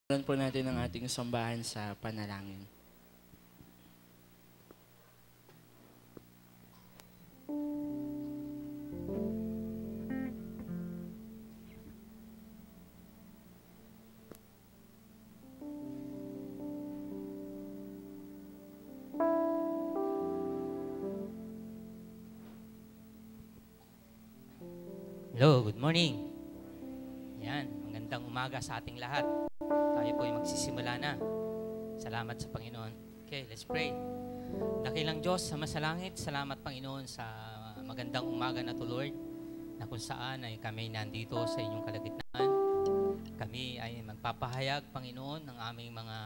Simulan po natin ang ating sambahan sa panalangin. Hello, good morning. Yan, magandang umaga sa ating lahat. Tayo po ay magsisimula na. Salamat sa Panginoon. Okay, let's pray. Dakilang Diyos sa masalangit, salamat Panginoon sa magandang umaga na to Lord, na kung saan ay kami nandito sa inyong kalagitnaan. Kami ay magpapahayag Panginoon ng aming mga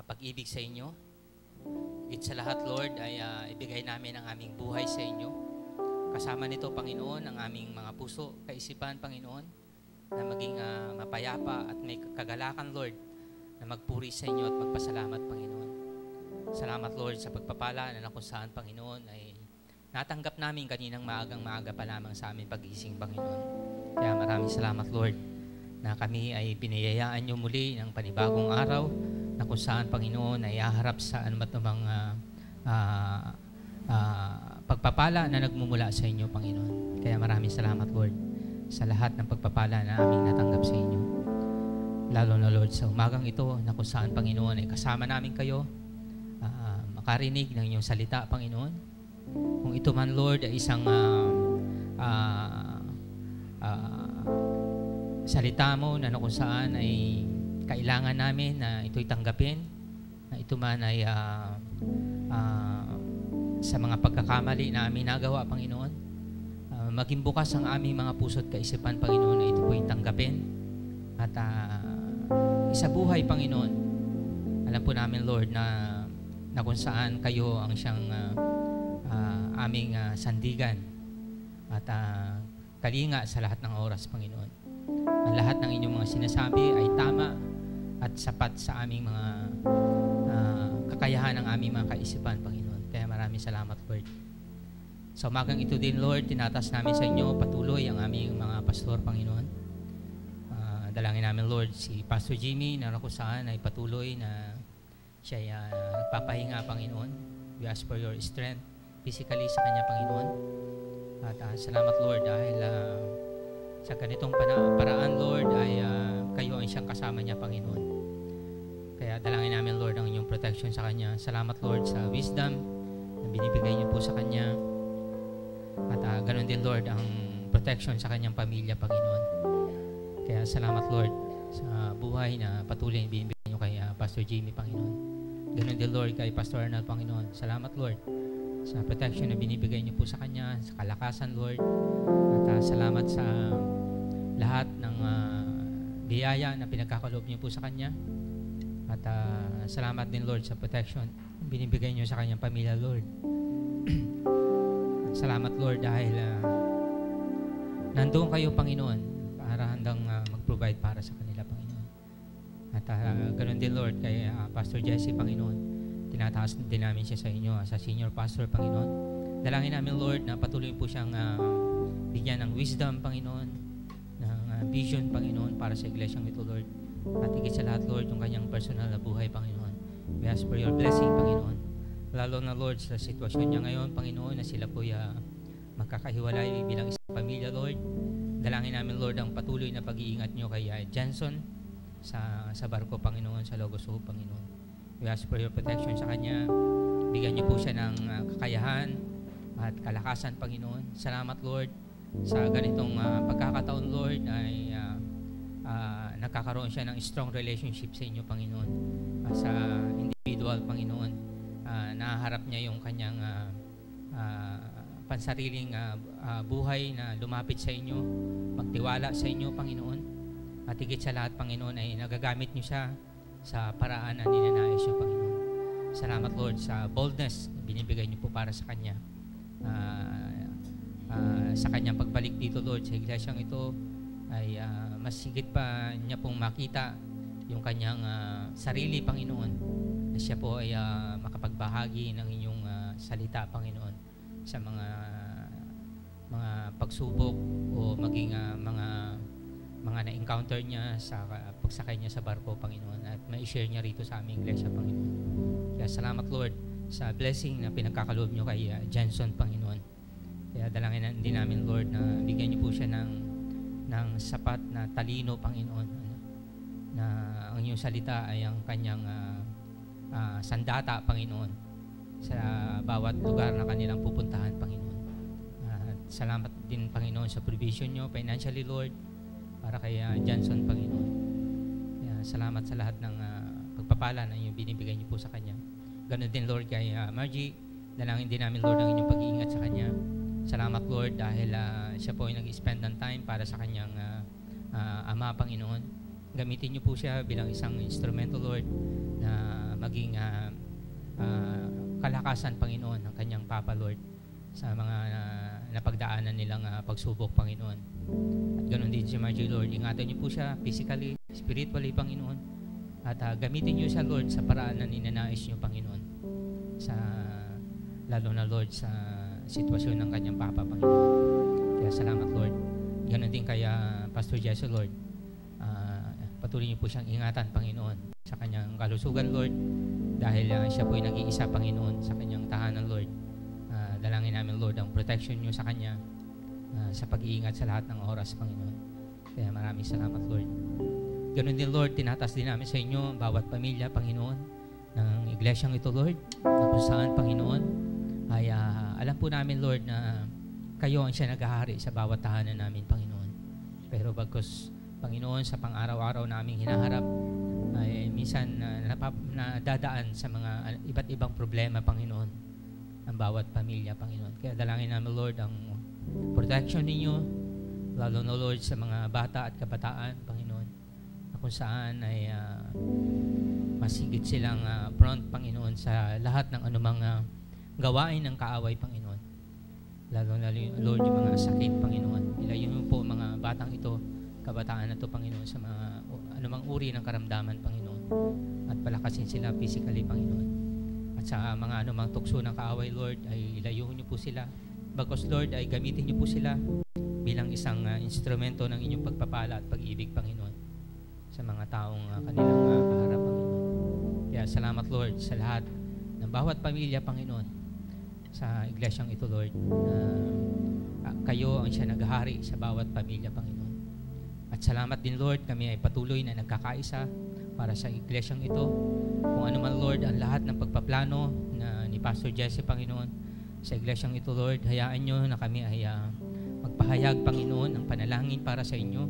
pag-ibig sa inyo. Higit sa lahat Lord ay ibigay namin ang aming buhay sa inyo. Kasama nito, Panginoon, ang aming mga puso, kaisipan, Panginoon, na maging mapayapa at may kagalakan, Lord, na magpuri sa inyo at magpasalamat, Panginoon. Salamat, Lord, sa pagpapala na kung saan, Panginoon, ay natanggap namin kaninang maaga pa lamang sa aming pag-gising, Panginoon. Kaya maraming salamat, Lord, na kami ay biniyayaan nyo muli ng panibagong araw na kung saan, Panginoon, ay aharap sa anumat namang pagpapala na nagmumula sa inyo, Panginoon. Kaya maraming salamat, Lord, sa lahat ng pagpapala na aming natanggap sa inyo. Lalo na, Lord, sa umagang ito na kung saan, Panginoon, ay kasama namin kayo, makarinig ng inyong salita, Panginoon. Kung ito man, Lord, ay isang salita mo na kung saan ay kailangan namin na ito'y tanggapin, na ito man ay sa mga pagkakamali na aming nagawa, Panginoon. Maging bukas ang aming mga puso't kaisipan, Panginoon, na ito po'y tanggapin. At isabuhay, Panginoon. Alam po namin, Lord, na kung saan kayo ang siyang aming sandigan. At kalinga sa lahat ng oras, Panginoon. Ang lahat ng inyong mga sinasabi ay tama at sapat sa aming mga kakayahan ng aming mga kaisipan, Panginoon. Kaya maraming salamat, Lord. Sa umagang ito din, Lord, tinatas namin sa inyo patuloy ang aming mga pastor, Panginoon. Dalangin namin, Lord, si Pastor Jimmy na kung saan ay patuloy na siya ay nagpapahinga, Panginoon. We ask for your strength physically sa kanya, Panginoon. At salamat, Lord, dahil sa ganitong paraan, Lord, ay kayo ang siyang kasama niya, Panginoon. Kaya dalangin namin, Lord, ang inyong protection sa kanya. Salamat, Lord, sa wisdom na binibigay niyo po sa kanya. At ganoon din, Lord, ang protection sa kanyang pamilya, Panginoon. Kaya salamat, Lord, sa buhay na patuloy na binibigay niyo kay Pastor Jimmy, Panginoon. Ganoon din, Lord, kay Pastor Arnold, Panginoon. Salamat, Lord, sa protection na binibigay niyo po sa kanya, sa kalakasan, Lord. At salamat sa lahat ng biyaya na pinagkakaloob niyo po sa kanya. At salamat din, Lord, sa protection binibigay niyo sa kanyang pamilya, Lord. Salamat, Lord, dahil nandoon kayo, Panginoon, para handang mag-provide para sa kanila, Panginoon. At ganoon din, Lord, kay Pastor Jesse, Panginoon. Tinataas din namin siya sa inyo, sa senior pastor, Panginoon. Dalangin namin, Lord, na patuloy po siyang bigyan ng wisdom, Panginoon, ng vision, Panginoon, para sa iglesyang ito, Lord. At higit sa lahat, Lord, yung kanyang personal na buhay, Panginoon. We ask for your blessing, Panginoon. Lalo na, Lord, sa sitwasyon niya ngayon, Panginoon, na sila po magkakahiwalay bilang isang pamilya, Lord. Dalangin namin, Lord, ang patuloy na pag-iingat niyo kay Jenson sa barko, Panginoon, sa Logos Hope, Panginoon. We ask for your protection sa kanya. Bigyan niyo po siya ng kakayahan at kalakasan, Panginoon. Salamat, Lord, sa ganitong pagkakataon, Lord, ay nagkakaroon siya ng strong relationship sa inyo, Panginoon. Sa individual, Panginoon, naharap niya yung kanyang pansariling buhay na lumapit sa inyo, magtiwala sa inyo, Panginoon. At higit sa lahat, Panginoon, ay nagagamit niyo siya sa paraan na ninanais niyo, Panginoon. Salamat, Lord, sa boldness na binibigay niyo po para sa kanya. Sa kanyang pagbalik dito, Lord, sa iglesyang ito, ay mas higit pa niya pong makita yung kanyang sarili, Panginoon, na siya po ay makapagbahagi ng inyong salita, Panginoon, sa mga pagsubok o maging mga mga na-encounter niya sa pagsakay niya sa barko, Panginoon, at ma-share niya rito sa aming iglesia, Panginoon. Kaya salamat, Lord, sa blessing na pinagkakaloob niyo kay Jenson, Panginoon. Kaya dalangin din namin, Lord, na bigyan niyo po siya ng sapat na talino, Panginoon, na ang iyong salita ay ang kanyang sandata, Panginoon, sa bawat lugar na kanilang pupuntahan, Panginoon. Salamat din, Panginoon, sa provision niyo financially, Lord, para kay Johnson, Panginoon. Kaya salamat sa lahat ng pagpapala na inyong binibigay niyo po sa kanya. Ganon din, Lord, kay Margie. Dalangin din namin, Lord, ang inyong pag-iingat sa kanya. Salamat, Lord, dahil siya po ay nag-spend ng time para sa kanyang ama, Panginoon. Gamitin niyo po siya bilang isang instrumento, Lord, na maging kalakasan, Panginoon, ng kanyang Papa, Lord, sa mga napagdaanan nilang pagsubok, Panginoon. At ganoon din si Margie, Lord. Ingatan niyo po siya physically, spiritually, Panginoon. At gamitin niyo siya, Lord, sa paraan na ninanais niyo, Panginoon. Lalo na, Lord, sa sitwasyon ng kanyang Papa, Panginoon. Kaya salamat, Lord. Ganoon din kaya Pastor Jesse, Lord. Patuloy niyo po siyang ingatan, Panginoon, sa kanyang kalusugan, Lord. Dahil siya po ay nag-iisa, Panginoon, sa kanyang tahanan, Lord. Dalangin namin, Lord, ang protection niyo sa kanya sa pag-iingat sa lahat ng oras, Panginoon. Kaya maraming salamat, Lord. Ganoon din, Lord, tinatas din namin sa inyo bawat pamilya, Panginoon, ng iglesyang ito, Lord, na kung saan, Panginoon, ay alam po namin, Lord, na kayo ang siya naghahari sa bawat tahanan namin, Panginoon. Pero bagkus, Panginoon, sa pang-araw-araw naming hinaharap, ay minsan nadadaan sa mga iba't ibang problema, Panginoon, ang bawat pamilya, Panginoon. Kaya dalangin namin, Lord, ang protection ninyo, lalo na, Lord, sa mga bata at kabataan, Panginoon, na kung saan ay masigit silang front, Panginoon, sa lahat ng anumang gawain ng kaaway, Panginoon. Lalo na, Lord, yung mga sakit, Panginoon. Ilayo mo po mga batang ito, kabataan na ito, Panginoon, sa mga anumang uri ng karamdaman, Panginoon. At palakasin sila physically, Panginoon. At sa mga anumang tukso ng kaaway, Lord, ay ilayo niyo po sila. Bagos, Lord, ay gamitin niyo po sila bilang isang instrumento ng inyong pagpapala at pag-ibig, Panginoon, sa mga taong kanilang kaharap, Panginoon. Kaya salamat, Lord, sa lahat ng bawat pamilya, Panginoon, sa iglesyang ito, Lord, na kayo ang siya naghahari sa bawat pamilya, Panginoon. At salamat din, Lord, kami ay patuloy na nagkakaisa para sa iglesyang ito. Kung ano man, Lord, ang lahat ng pagpaplano ni Pastor Jesse, Panginoon, sa iglesyang ito, Lord, hayaan nyo na kami ay magpahayag, Panginoon, ng panalangin para sa inyo.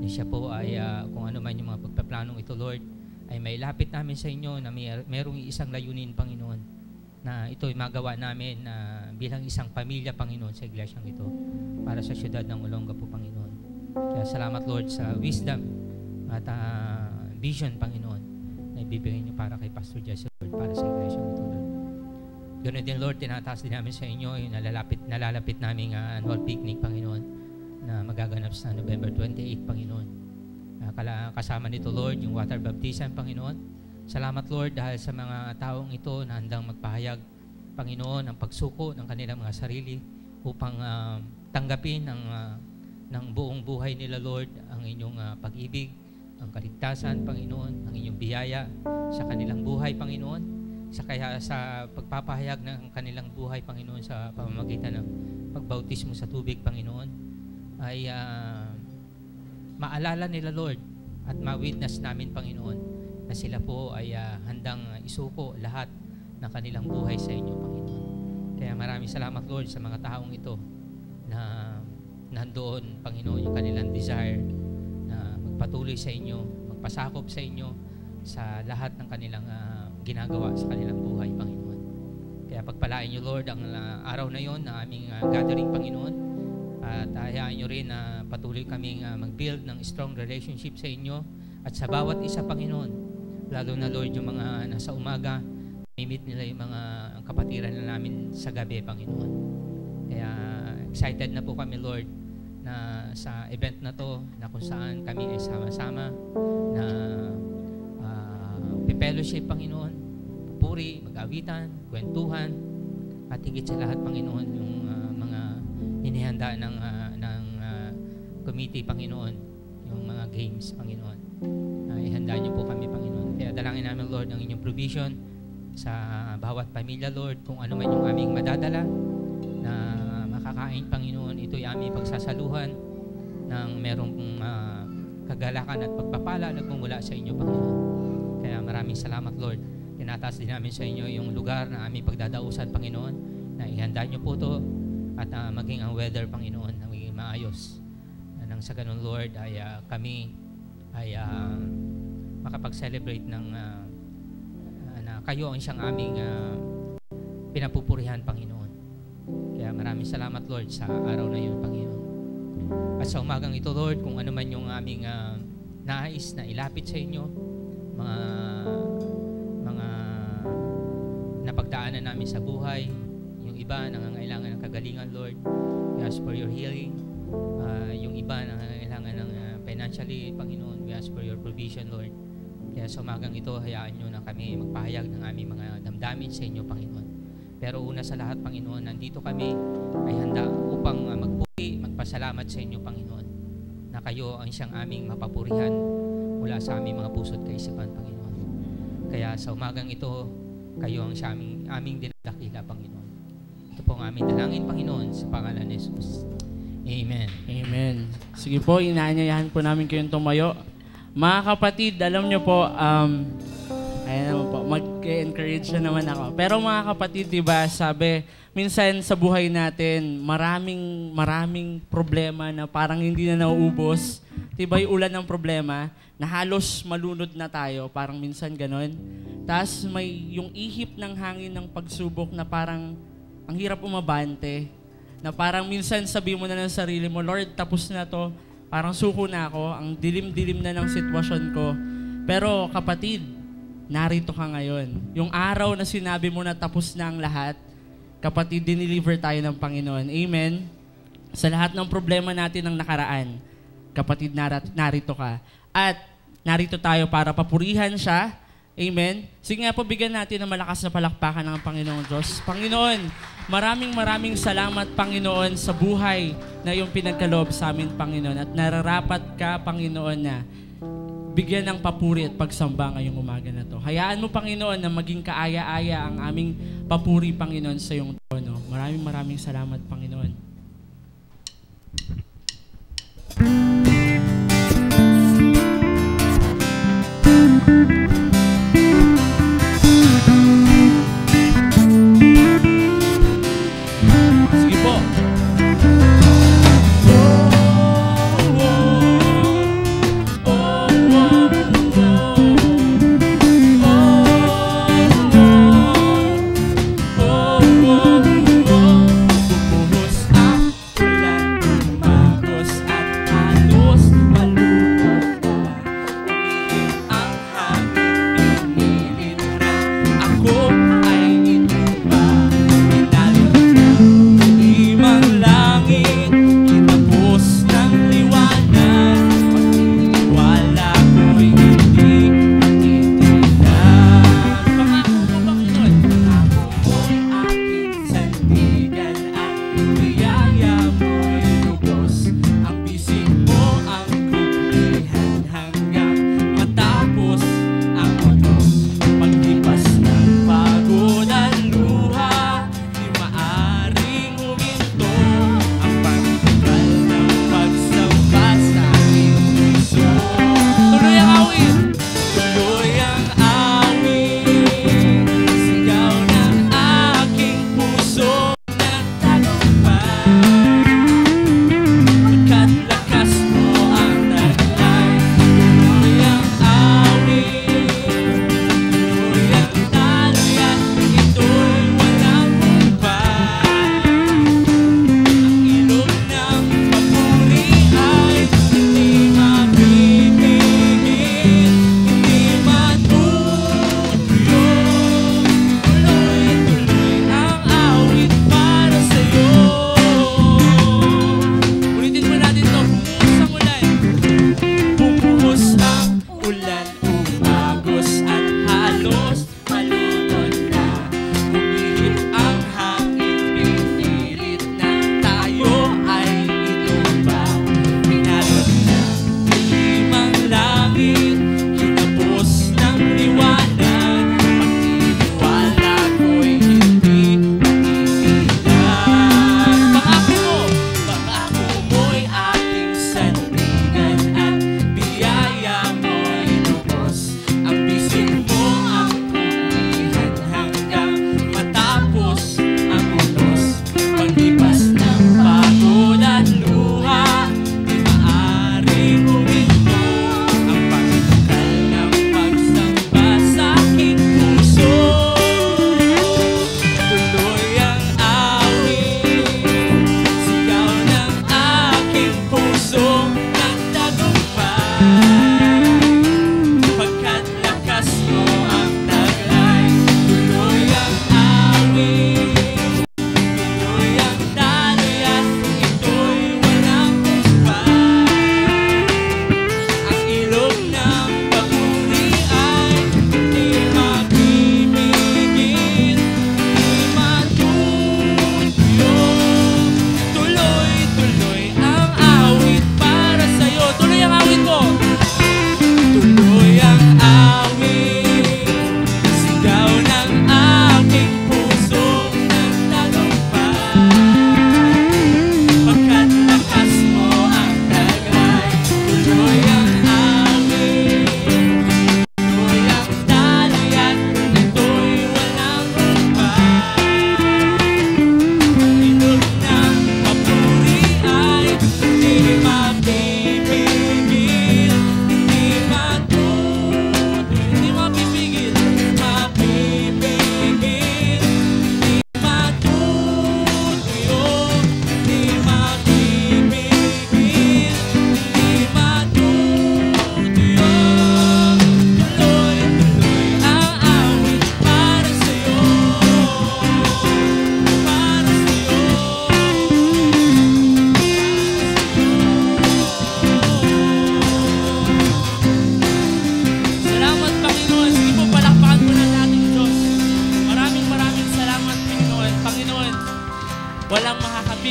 Na siya po ay, kung ano man yung mga pagpaplanong ito, Lord, ay may lapit namin sa inyo na mayroong isang layunin, Panginoon, na ito'y magawa namin bilang isang pamilya, Panginoon, sa iglesyang ito para sa siyudad ng Olongapo, Panginoon. Kaya salamat, Lord, sa wisdom at vision, Panginoon, na ibibigay niyo para kay Pastor Jesse, Lord, para sa iglesyang ito, Lord. Ganoon din, Lord, tinataas din namin sa inyo yung nalalapit naming annual picnic, Panginoon, na magaganap sa November 28, Panginoon. Kasama nito, Lord, yung water baptism, Panginoon. Salamat, Lord, dahil sa mga taong ito na handang magpahayag, Panginoon, ang pagsuko ng kanilang mga sarili upang tanggapin ng buong buhay nila, Lord, ang inyong pag-ibig, ang kaligtasan, Panginoon, ang inyong biyaya sa kanilang buhay, Panginoon, sa pagpapahayag ng kanilang buhay, Panginoon, sa pamamagitan ng pagbautismo sa tubig, Panginoon, ay maalala nila, Lord, at ma-witness namin, Panginoon, na sila po ay handang isuko lahat ng kanilang buhay sa inyo, Panginoon. Kaya maraming salamat, Lord, sa mga taong ito na nandoon, Panginoon, yung kanilang desire na magpatuloy sa inyo, magpasakop sa inyo sa lahat ng kanilang ginagawa sa kanilang buhay, Panginoon. Kaya pagpalain niyo, Lord, ang araw na yon na aming gathering, Panginoon. At hayaan niyo rin na patuloy kaming mag-build ng strong relationship sa inyo at sa bawat isa, Panginoon. Lalo na, Lord, yung mga nasa umaga, mimit nila yung mga kapatiran na namin sa gabi, Panginoon. Kaya excited na po kami, Lord, na sa event na to, na kung saan kami ay sama-sama na fellowship, Panginoon, pupuri, mag-awitan, kwentuhan, at higit sa lahat, Panginoon, yung mga inihanda ng committee, Panginoon, yung mga games, Panginoon. Ihanda niyo po kami, Panginoon. Kaya dalangin namin, Lord, ang inyong provision sa bawat pamilya, Lord, kung ano man yung aming madadala na makakain, Panginoon, ito'y aming pagsasaluhan ng merong kagalakan at pagpapala nagmumula sa inyo, Panginoon. Kaya maraming salamat, Lord. Tinataas din namin sa inyo yung lugar na aming pagdadausan, Panginoon, na ihanda niyo po to at maging ang weather, Panginoon, na maging maayos. Nang sa ganun, Lord, ay kami ay makapag-celebrate ng na kayo ang siyang aming pinapupurihan, Panginoon. Kaya maraming salamat, Lord, sa araw na yun, Panginoon. At sa umagang ito, Lord, kung ano man yung aming nais na ilapit sa inyo, mga napagdaanan namin sa buhay, yung iba nangangailangan ng kagalingan, Lord, we ask for your healing. Yung iba nangangailangan ng financially, Panginoon, we ask for your provision, Lord. Kaya sa umagang ito, hayaan nyo na kami magpahayag ng aming mga damdamin sa inyo, Panginoon. Pero una sa lahat, Panginoon, nandito kami ay handa upang magpuri, magpasalamat sa inyo, Panginoon, na kayo ang siyang aming mapapurihan mula sa aming mga puso't kaisipan, Panginoon. Kaya sa umagang ito, kayo ang aming dinadakila, Panginoon. Ito po ang aming dalangin, Panginoon, sa pangalan ni Jesus. Amen. Amen. Sige po, inaanyayahan po namin kayong tumayo. Mga kapatid, alam nyo po, ayan naman po, mag-encourage na naman ako. Pero mga kapatid, diba, sabi, minsan sa buhay natin, maraming problema na parang hindi na nauubos. Diba yung ulan ng problema, na halos malunod na tayo, parang minsan ganon. Tapos may yung ihip ng hangin ng pagsubok na parang ang hirap umabante. Na parang minsan sabi mo na ng sarili mo, Lord, tapos na to. Parang suko na ako, ang dilim-dilim na ng sitwasyon ko. Pero kapatid, narito ka ngayon. Yung araw na sinabi mo na tapos na ang lahat, kapatid, dineliver tayo ng Panginoon. Amen? Sa lahat ng problema natin ng nakaraan, kapatid, narito ka. At narito tayo para papurihan siya. Amen? Sige nga po, bigyan natin ng malakas na palakpakan ng Panginoong Diyos. Panginoon, maraming salamat, Panginoon, sa buhay na iyong pinagkaloob sa amin, Panginoon. At nararapat ka, Panginoon, na bigyan ng papuri at pagsamba ngayong umaga na to. Hayaan mo, Panginoon, na maging kaaya-aya ang aming papuri, Panginoon, sa iyong trono. Maraming salamat, Panginoon.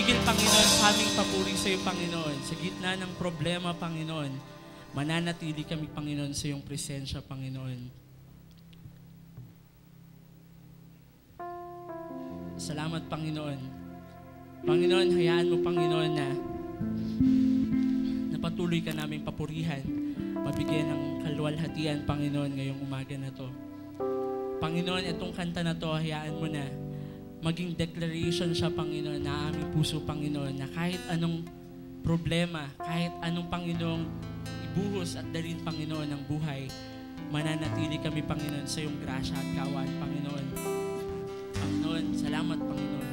tumigil, Panginoon, sa aming papuri sa iyo, Panginoon. Sa gitna ng problema, Panginoon, mananatili kami, Panginoon, sa iyong presensya, Panginoon. Salamat, Panginoon. Panginoon, hayaan mo, Panginoon, na patuloy ka naming papurihan, mabigyan ng kaluwalhatian, Panginoon, ngayong umaga na to. Panginoon, itong kanta na to, hayaan mo na maging declaration siya, Panginoon, na aming puso, Panginoon, na kahit anong problema, kahit anong, Panginoon, ibuhos at dalhin, Panginoon, ng buhay, mananatili kami, Panginoon, sa iyong grasya at kawan, Panginoon. Panginoon, salamat, Panginoon.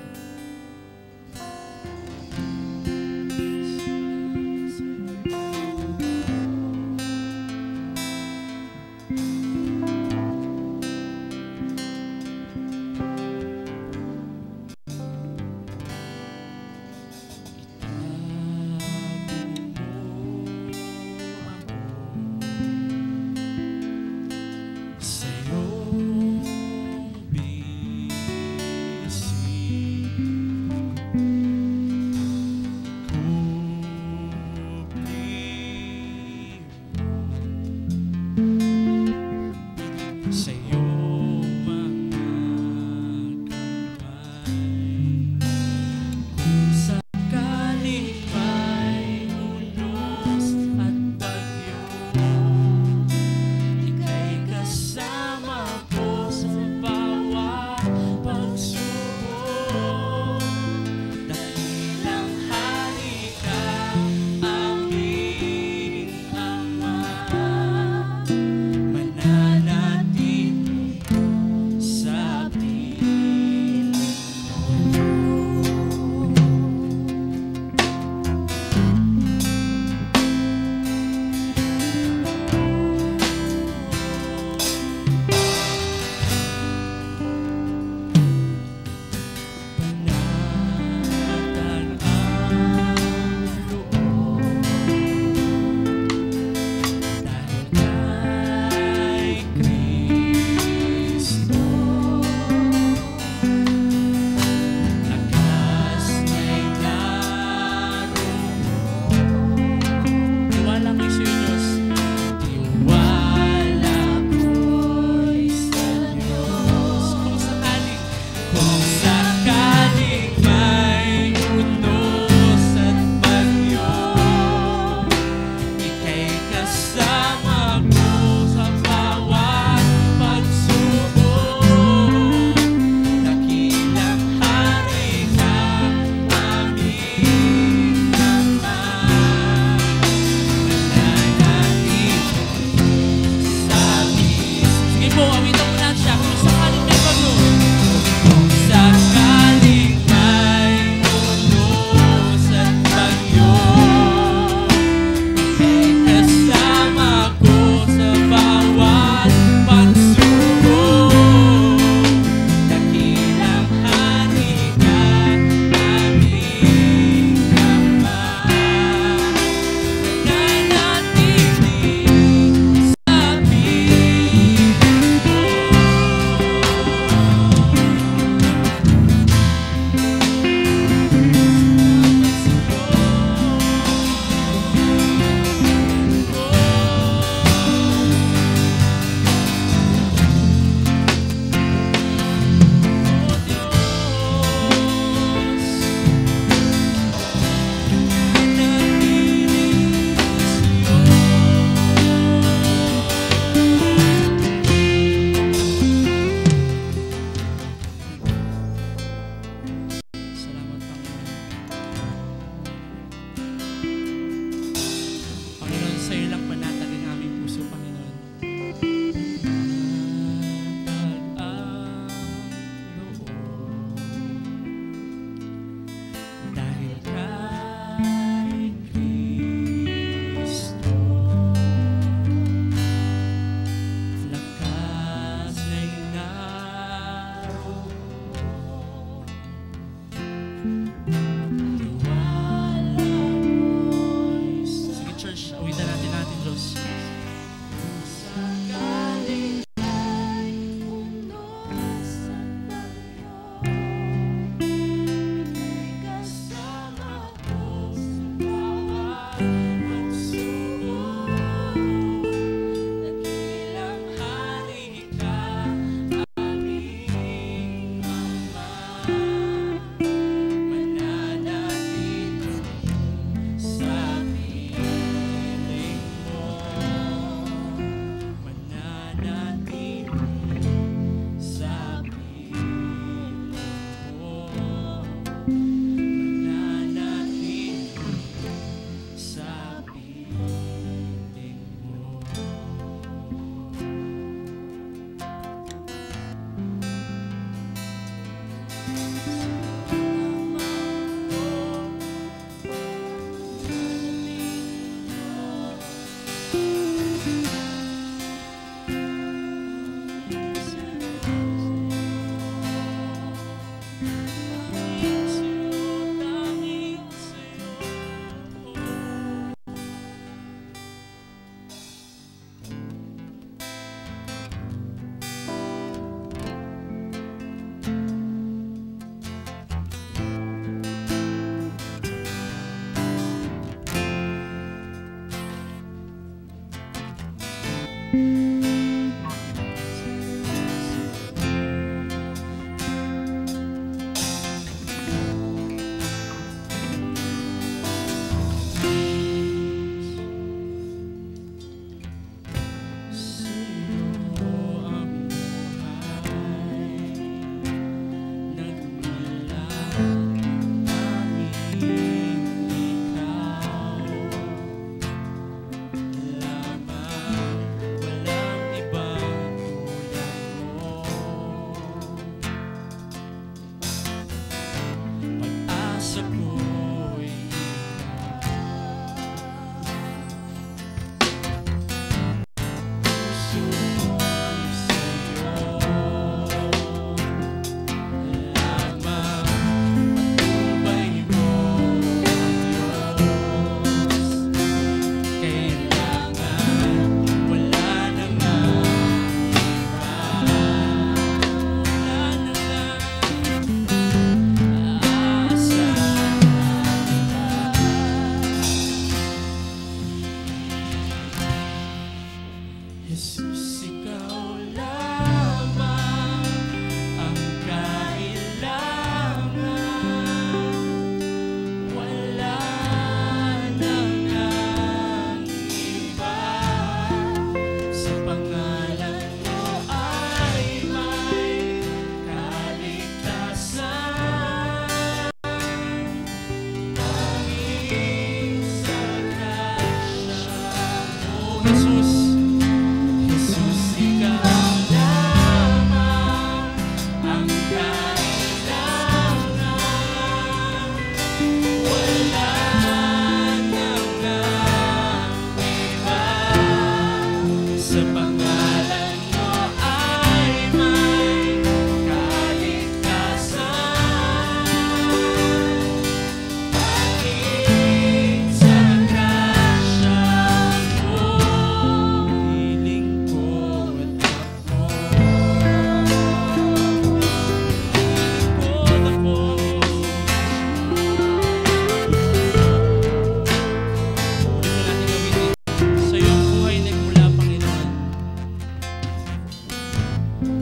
Mananatili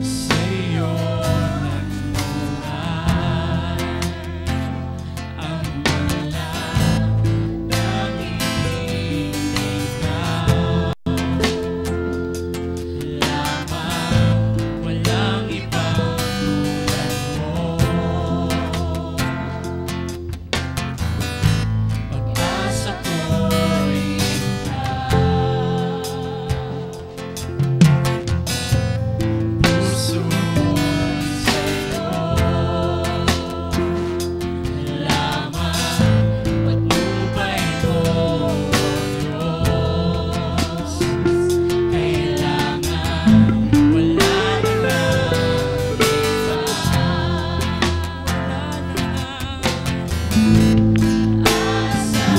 sa'yo nagmulay ang panalangin ikaw lamang, walang ibang tulad mo. Pag-asa ko'y puso ko'y sa'yo lamang, patnubay mo, Diyos. Kailangan wala nang iba, wala nang asa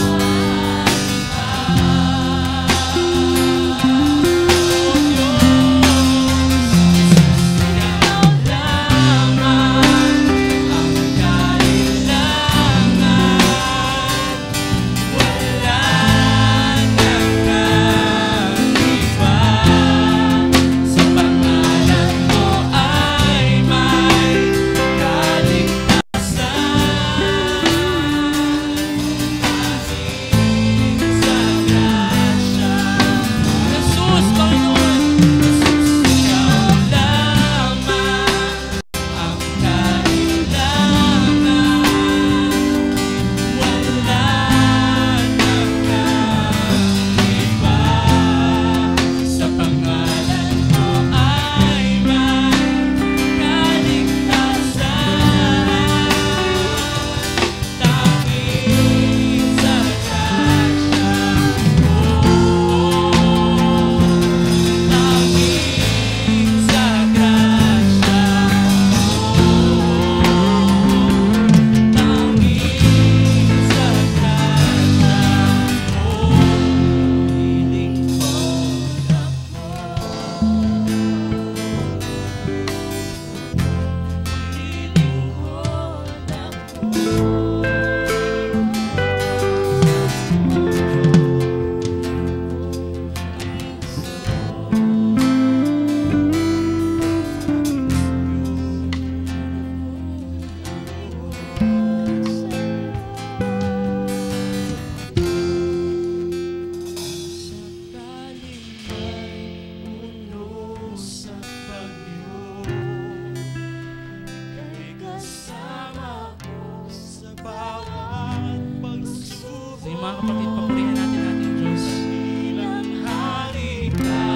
mga kapatid, papurihan natin ating Diyos. Ilang hari ka,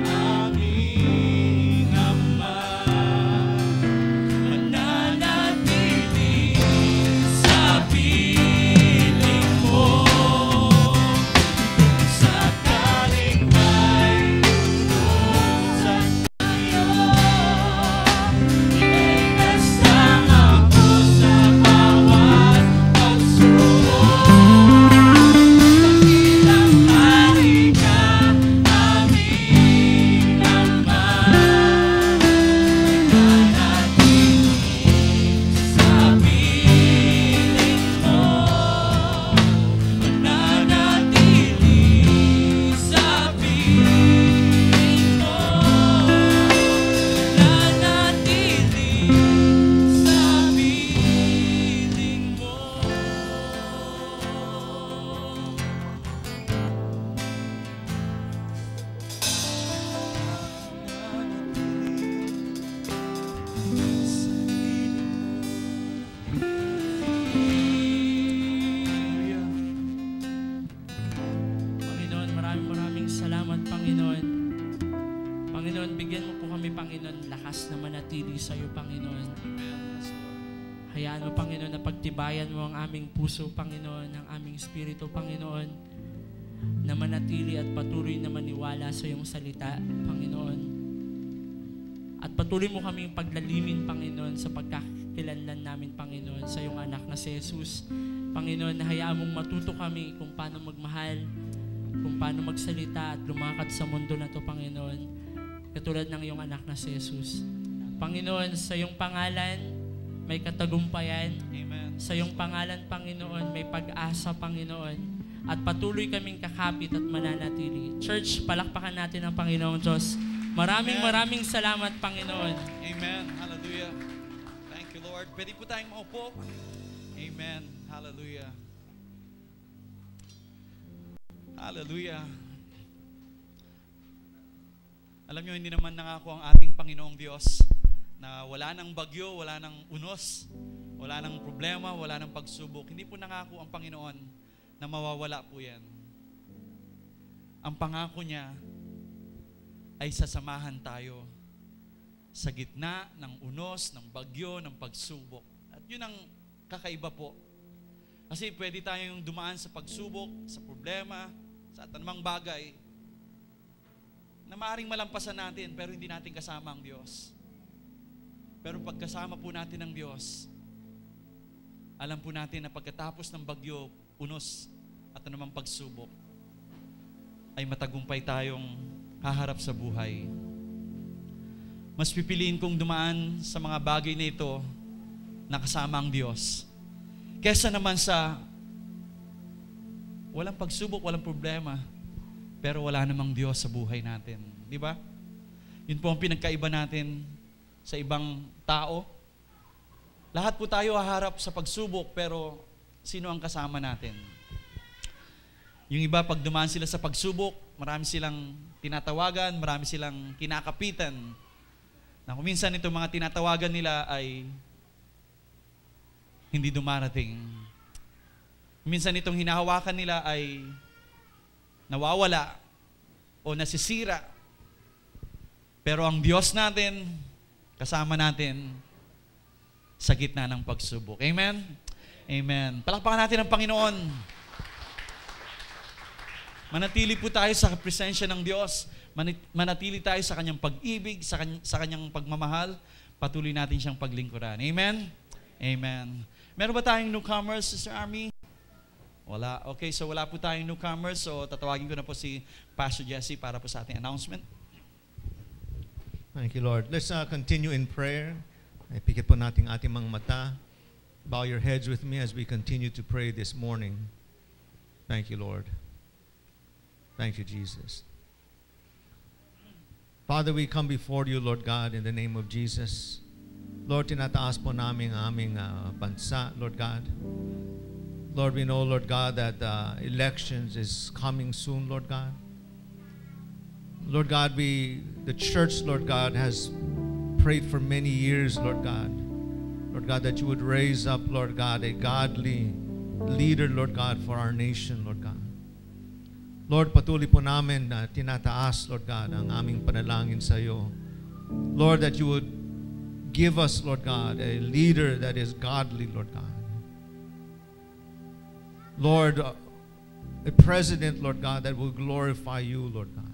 aming Ama, mananatili sa piling mo. Sakaling may tulong sa iyo, ika'y kasama ko sa bawat pagsubok. Salamat, Panginoon. Panginoon, bigyan mo po kami, Panginoon, lakas na manatili sa iyo, Panginoon. Hayaan mo, Panginoon, na pagtibayan mo ang aming puso, Panginoon, ang aming espiritu, Panginoon, na manatili at patuloy na maniwala sa iyong salita, Panginoon. At patuloy mo kaming paglalimin, Panginoon, sa pagkakilanlan namin, Panginoon, sa iyong anak na si Jesus. Panginoon, hayaan mong matuto kami kung paano magmahal, kung paano magsalita at lumakad sa mundo na to, Panginoon, katulad ng iyong anak na si Jesus. Panginoon, sa iyong pangalan, may katagumpayan. Amen. Sa iyong pangalan, Panginoon, may pag-asa, Panginoon. At patuloy kaming kakapit at mananatili. Church, palakpakan natin ang Panginoong Diyos. Maraming salamat, Panginoon. Amen. Hallelujah. Thank you, Lord. Pwede po tayong maupo. Amen. Hallelujah. Hallelujah. Alam nyo, hindi naman nangako ang ating Panginoong Diyos na wala nang bagyo, wala nang unos, wala nang problema, wala nang pagsubok. Hindi po nangako ang Panginoon na mawawala po yan. Ang pangako niya ay sasamahan tayo sa gitna ng unos, ng bagyo, ng pagsubok. At yun ang kakaiba po. Kasi pwede tayong dumaan sa pagsubok, sa problema, sa anumang bagay na maaaring malampasan natin pero hindi natin kasama ang Diyos. Pero pagkasama po natin ang Diyos, alam po natin na pagkatapos ng bagyo, unos at anumang pagsubok, ay matagumpay tayong haharap sa buhay. Mas pipiliin kong dumaan sa mga bagay na ito na kasama ang Diyos kesa naman sa walang pagsubok, walang problema, pero wala namang Diyos sa buhay natin. Di ba? Yun po ang pinagkaiba natin sa ibang tao. Lahat po tayo haharap sa pagsubok, pero sino ang kasama natin? Yung iba, pag dumaan sila sa pagsubok, marami silang tinatawagan, marami silang kinakapitan. Na kung minsan itong mga tinatawagan nila ay hindi dumarating. Minsan itong hinahawakan nila ay nawawala o nasisira. Pero ang Diyos natin, kasama natin sa gitna ng pagsubok. Amen? Amen. Palakpakan natin ang Panginoon. Manatili po tayo sa presensya ng Diyos. Manatili tayo sa Kanyang pag-ibig, sa Kanyang pagmamahal. Patuloy natin siyang paglingkuran. Amen? Amen. Meron ba tayong newcomers, Sister Army? Wala. Okay, so wala po tayong newcomers. So tatawagin ko na po si Pastor Jesse para po sa ating announcement. Thank you, Lord. Let's continue in prayer. Ay pikit po natin ating mga mata. Bow your heads with me as we continue to pray this morning. Thank you, Lord. Thank you, Jesus. Father, we come before you, Lord God, in the name of Jesus. Lord, tinataas po namin ang aming bansa, Lord God. Lord, we know, Lord God, that elections is coming soon, Lord God. Lord God, the church, Lord God, has prayed for many years, Lord God. Lord God, that you would raise up, Lord God, a godly leader, Lord God, for our nation, Lord God. Lord, patuloy po namin na tinataas, Lord God, ang aming panalangin sa iyo. Lord, that you would give us, Lord God, a leader that is godly, Lord God. Lord, a president, Lord God, that will glorify you, Lord God.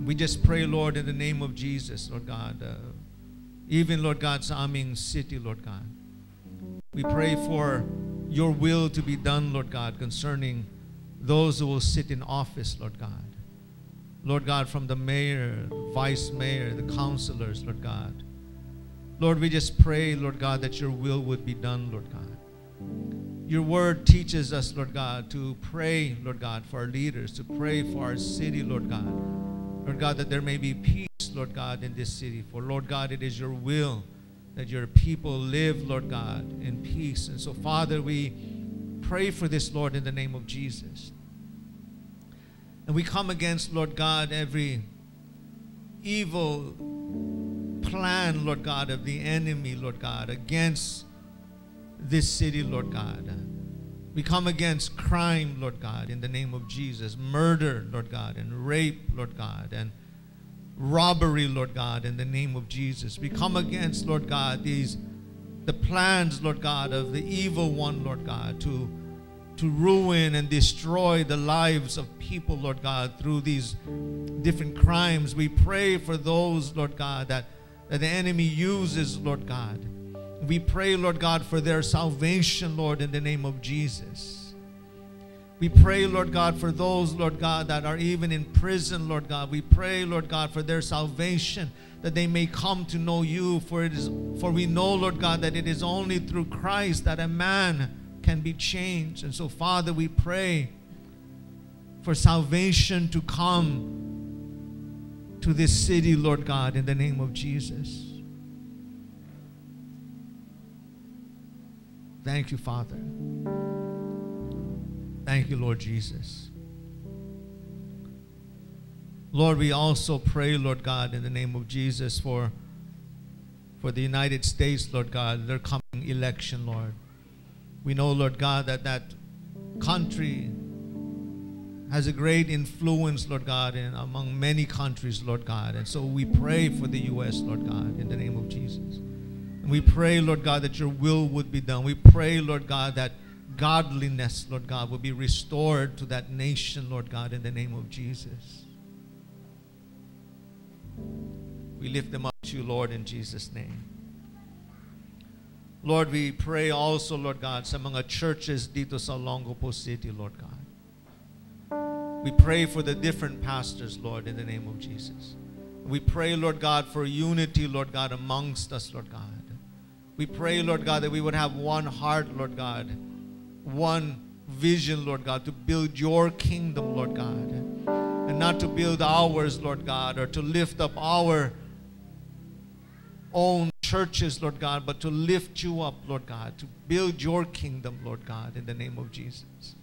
We just pray, Lord, in the name of Jesus, Lord God, even, Lord God, sa aming city, Lord God. We pray for your will to be done, Lord God, concerning those who will sit in office, Lord God. Lord God, from the mayor, vice mayor, the councilors, Lord God. Lord, we just pray, Lord God, that your will would be done, Lord God. Your word teaches us, Lord God, to pray, Lord God, for our leaders, to pray for our city, Lord God. Lord God, that there may be peace, Lord God, in this city. For, Lord God, it is your will that your people live, Lord God, in peace. And so, Father, we pray for this, Lord, in the name of Jesus. And we come against, Lord God, every evil plan, Lord God, of the enemy, Lord God, against this city, Lord God. We come against crime, Lord God, in the name of Jesus. Murder, Lord God, and rape, Lord God, and robbery, Lord God, in the name of Jesus. We come against, Lord God, the plans, Lord God, of the evil one, Lord God, to ruin and destroy the lives of people, Lord God, through these different crimes. We pray for those, Lord God, that the enemy uses, Lord God. We pray, Lord God, for their salvation, Lord, in the name of Jesus. We pray, Lord God, for those, Lord God, that are even in prison, Lord God. We pray, Lord God, for their salvation, that they may come to know you. For we know, Lord God, that it is only through Christ that a man can be changed. And so, Father, we pray for salvation to come to this city, Lord God, in the name of Jesus. Thank you, Father. Thank you, Lord Jesus. Lord, we also pray, Lord God, in the name of Jesus for the United States, Lord God, their coming election, Lord. We know, Lord God, that country has a great influence, Lord God, among many countries, Lord God. And so we pray for the U.S., Lord God, in the name of Jesus. And we pray, Lord God, that your will would be done. We pray, Lord God, that godliness, Lord God, will be restored to that nation, Lord God, in the name of Jesus. We lift them up to you, Lord, in Jesus' name. Lord, we pray also, Lord God, sa mga churches dito sa Olongapo City, Lord God. We pray for the different pastors, Lord, in the name of Jesus. We pray, Lord God, for unity, Lord God, amongst us, Lord God. We pray, Lord God, that we would have one heart, Lord God, one vision, Lord God, to build your kingdom, Lord God, and not to build ours, Lord God, or to lift up our own churches, Lord God, but to lift you up, Lord God, to build your kingdom, Lord God, in the name of Jesus.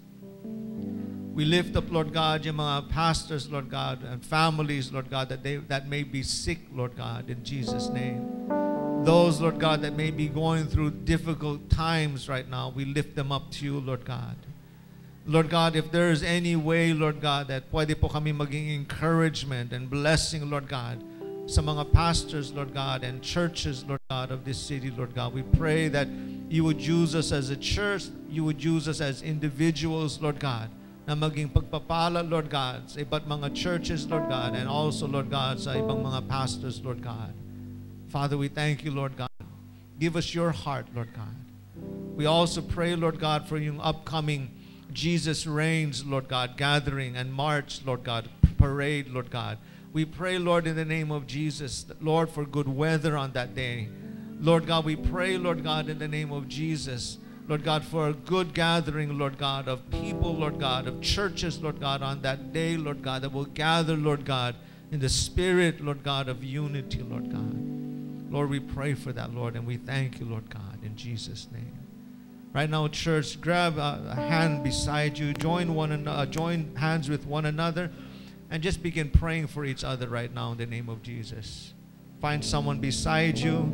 We lift up, Lord God, yung mga pastors, Lord God, and families, Lord God, that may be sick, Lord God, in Jesus' name. Those, Lord God, that may be going through difficult times right now, we lift them up to you, Lord God. Lord God, if there is any way, Lord God, that pwede po kami maging encouragement and blessing, Lord God, sa mga pastors, Lord God, and churches, Lord God, of this city, Lord God, we pray that you would use us as a church, you would use us as individuals, Lord God, na maging pagpapala, Lord God, sa iba't mga churches, Lord God, and also, Lord God, sa ibang mga pastors, Lord God. Father, we thank you, Lord God. Give us your heart, Lord God. We also pray, Lord God, for yung upcoming Jesus Reigns, Lord God, gathering and march, Lord God, parade, Lord God. We pray, Lord, in the name of Jesus, Lord, for good weather on that day. Lord God, we pray, Lord God, in the name of Jesus, Lord God, for a good gathering, Lord God, of people, Lord God, of churches, Lord God, on that day, Lord God, that will gather, Lord God, in the spirit, Lord God, of unity, Lord God. Lord, we pray for that, Lord, and we thank you, Lord God, in Jesus' name. Right now, church, grab a hand beside you, join hands with one another, and just begin praying for each other right now in the name of Jesus. Find someone beside you,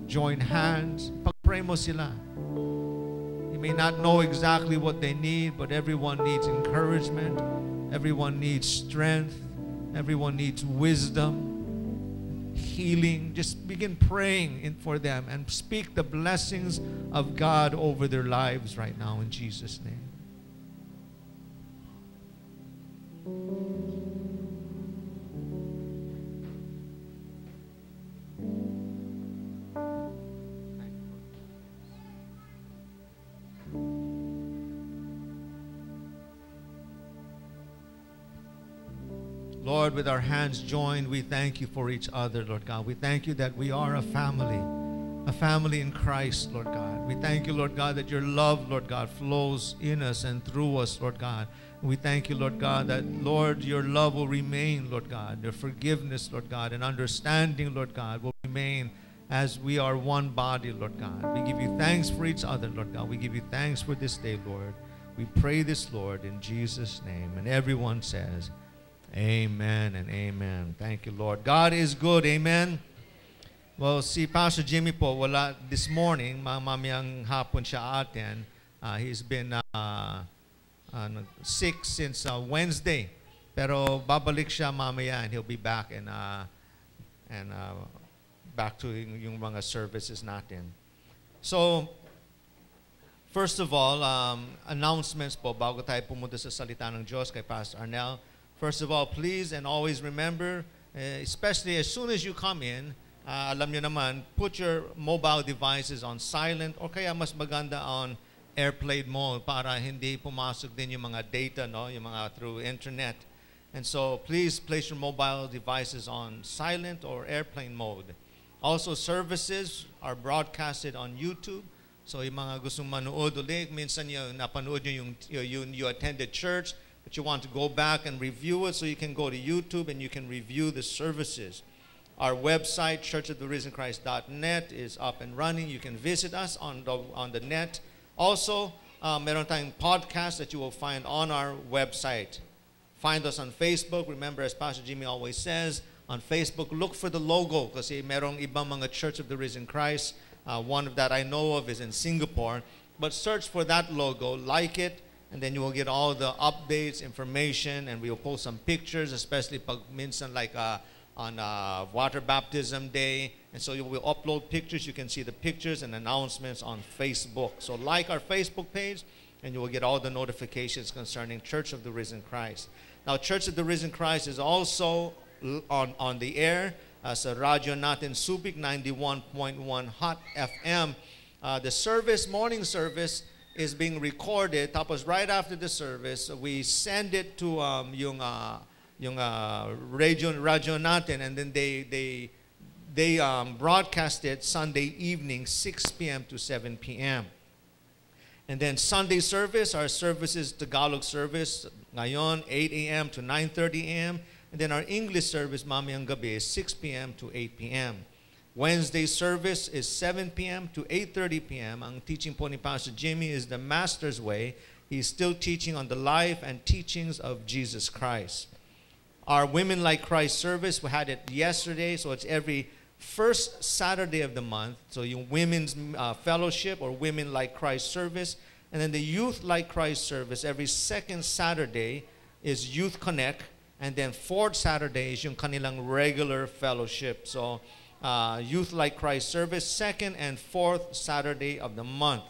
join hands, pag-pray mo sila. You may not know exactly what they need, but everyone needs encouragement, everyone needs strength, everyone needs wisdom, healing. Just begin praying for them and speak the blessings of God over their lives right now in Jesus' name. Lord, with our hands joined, we thank you for each other, Lord God. We thank you that we are a family in Christ, Lord God. We thank you, Lord God, that your love, Lord God, flows in us and through us, Lord God. We thank you, Lord God, that, Lord, your love will remain, Lord God. Your forgiveness, Lord God, and understanding, Lord God, will remain as we are one body, Lord God. We give you thanks for each other, Lord God. We give you thanks for this day, Lord. We pray this, Lord, in Jesus' name. And everyone says, amen and amen. Thank you, Lord. God is good. Amen. Well, si Pastor Jimmy po, wala this morning, mamayang hapon siya atin. He's been sick since Wednesday. Pero babalik siya mamaya and he'll be back and back to yung mga services natin. So, first of all, announcements po bago tayo pumunta sa salita ng Diyos kay Pastor Arnel. First of all, please and always remember, especially as soon as you come in, alam nyo naman, put your mobile devices on silent or kaya mas maganda on airplane mode para hindi pumasok din yung mga data, no? Yung mga through internet. And so please place your mobile devices on silent or airplane mode. Also, services are broadcasted on YouTube. So yung mga gustong manood ulit, minsan yung napanood nyo yung you attended church, but you want to go back and review it, so you can go to YouTube and you can review the services. Our website, churchoftherisenchrist.net, is up and running. You can visit us on the net. Also, meron tayong podcast that you will find on our website. Find us on Facebook. Remember, as Pastor Jimmy always says, on Facebook, look for the logo kasi merong ibang mga Church of the Risen Christ. One that I know of is in Singapore. But search for that logo, like it, and then you will get all the updates, information, and we will post some pictures, especially pag minsan like on Water Baptism Day. And so you will upload pictures. You can see the pictures and announcements on Facebook. So like our Facebook page, and you will get all the notifications concerning Church of the Risen Christ. Now, Church of the Risen Christ is also on the air sa radyo natin Subic 91.1 Hot FM. The service, morning service, is being recorded. Tapos right after the service, we send it to yung radio natin, and then they broadcast it Sunday evening, 6 p.m. to 7 p.m. And then Sunday service, our service is Tagalog service, ngayon 8 a.m. to 9:30 a.m. And then our English service, mamayang gabi, is 6 p.m. to 8 p.m. Wednesday service is 7 p.m. to 8:30 p.m. Ang teaching po ni Pastor Jimmy is the Master's Way. He's still teaching on the life and teachings of Jesus Christ. Our Women Like Christ service, we had it yesterday, so it's every first Saturday of the month. So yung Women's Fellowship or Women Like Christ service. And then the Youth Like Christ service, every second Saturday is Youth Connect. And then fourth Saturday is yung kanilang regular fellowship. So Youth Like Christ service, second and fourth Saturday of the month.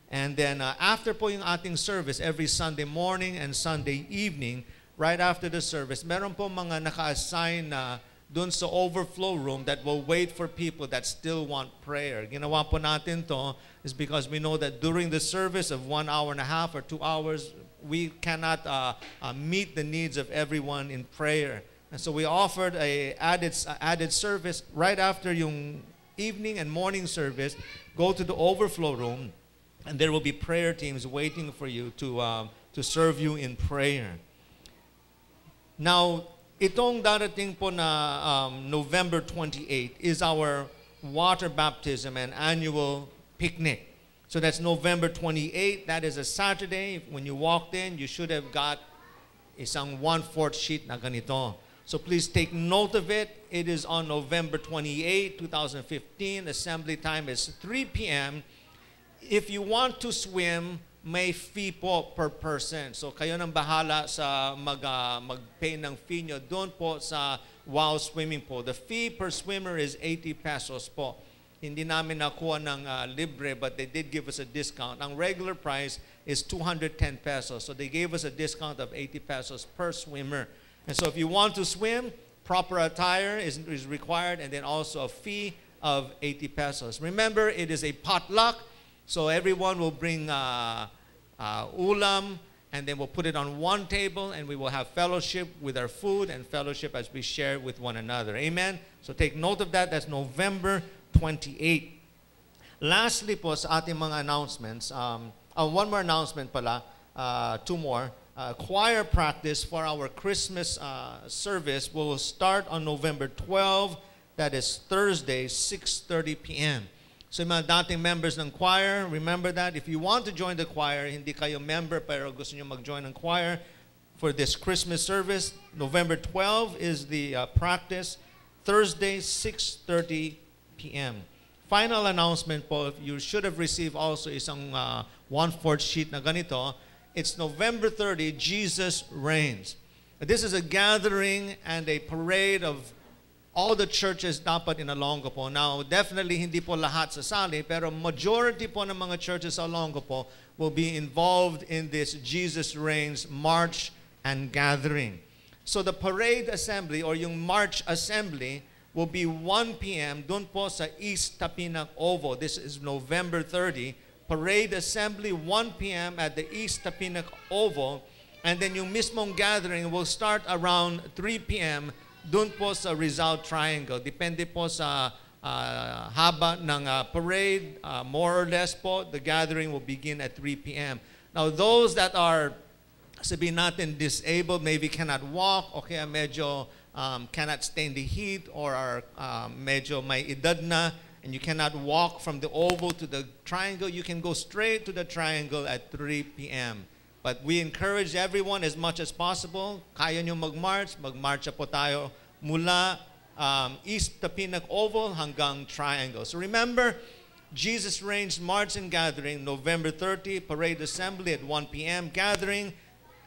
And then after po yung ating service, every Sunday morning and Sunday evening, right after the service, meron po mga naka-assign na dun sa overflow room that will wait for people that still want prayer. Ginawa po natin to is because we know that during the service of 1 hour and a half or 2 hours, we cannot meet the needs of everyone in prayer. And so we offered a added service right after yung evening and morning service. Go to the overflow room, and there will be prayer teams waiting for you to serve you in prayer. Now, itong darating po na November 28 is our water baptism and annual picnic. So that's November 28. That is a Saturday. When you walked in, you should have got isang 1/4 sheet na ganito. So please take note of it. It is on November 28, 2015. Assembly time is 3 p.m. If you want to swim, may fee po per person. So kayo nang bahala sa mag-pay ng fee nyo doon po sa WOW Swimming Pool. The fee per swimmer is 80 pesos po. Hindi namin nakuha ng libre, but they did give us a discount. Ang regular price is 210 pesos. So they gave us a discount of 80 pesos per swimmer. And so if you want to swim, proper attire is required, and then also a fee of 80 pesos. Remember, it is a potluck, so everyone will bring ulam, and then we'll put it on one table, and we will have fellowship with our food and fellowship as we share with one another. Amen? So take note of that. That's November 28. Lastly po sa ating mga announcements, one more announcement pala, two more. Choir practice for our Christmas service will start on November 12. That is Thursday, 6:30 p.m. So yung mga dating members ng choir, remember that. If you want to join the choir, hindi kayo member pero gusto nyo mag-join ng choir for this Christmas service, November 12 is the practice. Thursday, 6:30 p.m. Final announcement po, you should have received also isang 1/4 sheet na ganito. It's November 30, Jesus Reigns. This is a gathering and a parade of all the churches dapat in Olongapo. Now, definitely hindi po lahat sasali, pero majority po ng mga churches sa Olongapo will be involved in this Jesus Reigns march and gathering. So the parade assembly or yung march assembly will be 1 p.m. doon po sa East Tapinac Oval. This is November 30. Parade assembly 1 p.m. at the East Tapinac Oval, and then yung mismong gathering will start around 3 p.m. doon po sa Rizal Triangle. Depende po sa haba ng parade, more or less po, the gathering will begin at 3 p.m. Now those that are sabihin natin disabled, maybe cannot walk, o kaya medyo cannot stand the heat, or are medyo may edad na, and you cannot walk from the oval to the triangle, you can go straight to the triangle at 3 p.m. But we encourage everyone as much as possible, kaya nyo mag-march po tayo mula East Tapinac Oval hanggang Triangle. So remember, Jesus Reigns March and Gathering, November 30, Parade Assembly at 1 p.m., Gathering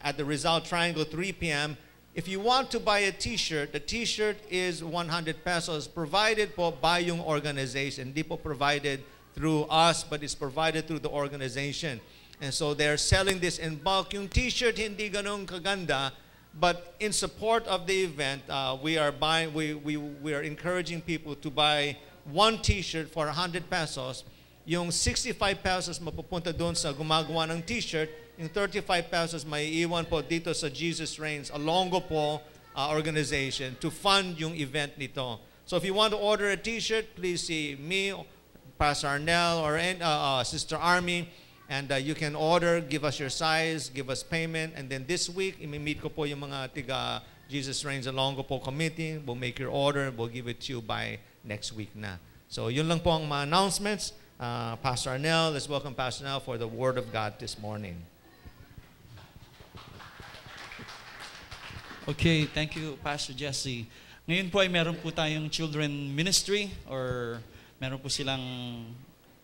at the Rizal Triangle, 3 p.m. If you want to buy a t-shirt, the t-shirt is 100 pesos, provided po by yung organization. Hindi po provided through us, but it's provided through the organization. And so they're selling this in bulk. Yung t-shirt hindi ganun kaganda, but in support of the event, we are encouraging people to buy one t-shirt for 100 pesos. Yung 65 pesos mapupunta doon sa gumagawa ng t-shirt. Yung 35 pesos may iwan po dito sa Jesus Reigns, Alongo po organization to fund yung event nito. So if you want to order a t-shirt, please see me, Pastor Arnel, or Sister Army. And you can order, give us your size, give us payment. And then this week, imi-meet ko po yung mga tiga Jesus Reigns Alongo po committee. We'll make your order. We'll give it to you by next week na. So yun lang po ang mga announcements. Pastor Arnel, let's welcome Pastor Arnel for the Word of God this morning. Okay, thank you, Pastor Jesse. Ngayon po ay meron po tayong children ministry, or meron po silang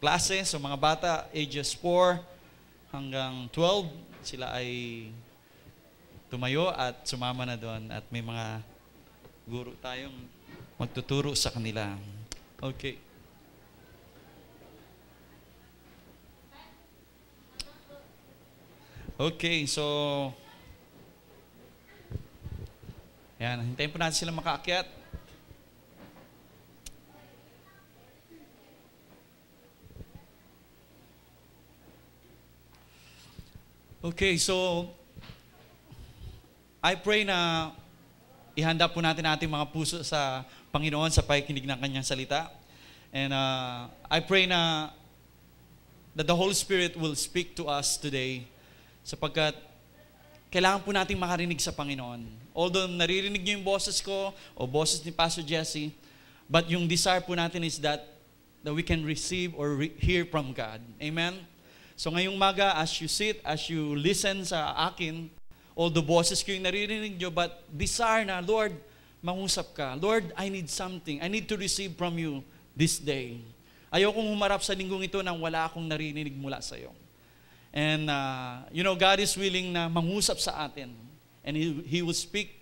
klase. So mga bata, ages 4 hanggang 12, sila ay tumayo at sumama na doon. At may mga guro tayong magtuturo sa kanila. Okay. Okay, so yan, hintayin po natin sila makaakyat. Okay, so I pray na ihanda po natin ating mga puso sa Panginoon sa pakikinig ng Kanyang salita. And I pray na that the Holy Spirit will speak to us today, sapagkat kailangan po natin makarinig sa Panginoon. Although naririnig niyo yung boses ko o boses ni Pastor Jesse, but yung desire po natin is that we can receive or hear from God. Amen? So ngayong maga, as you sit, as you listen sa akin, all the boses ko yung naririnig nyo, but desire na, Lord, mangusap ka. Lord, I need something. I need to receive from you this day. Ayokong humarap sa linggong ito nang wala akong naririnig mula sa iyo. And, God is willing na mangusap sa atin. And He will speak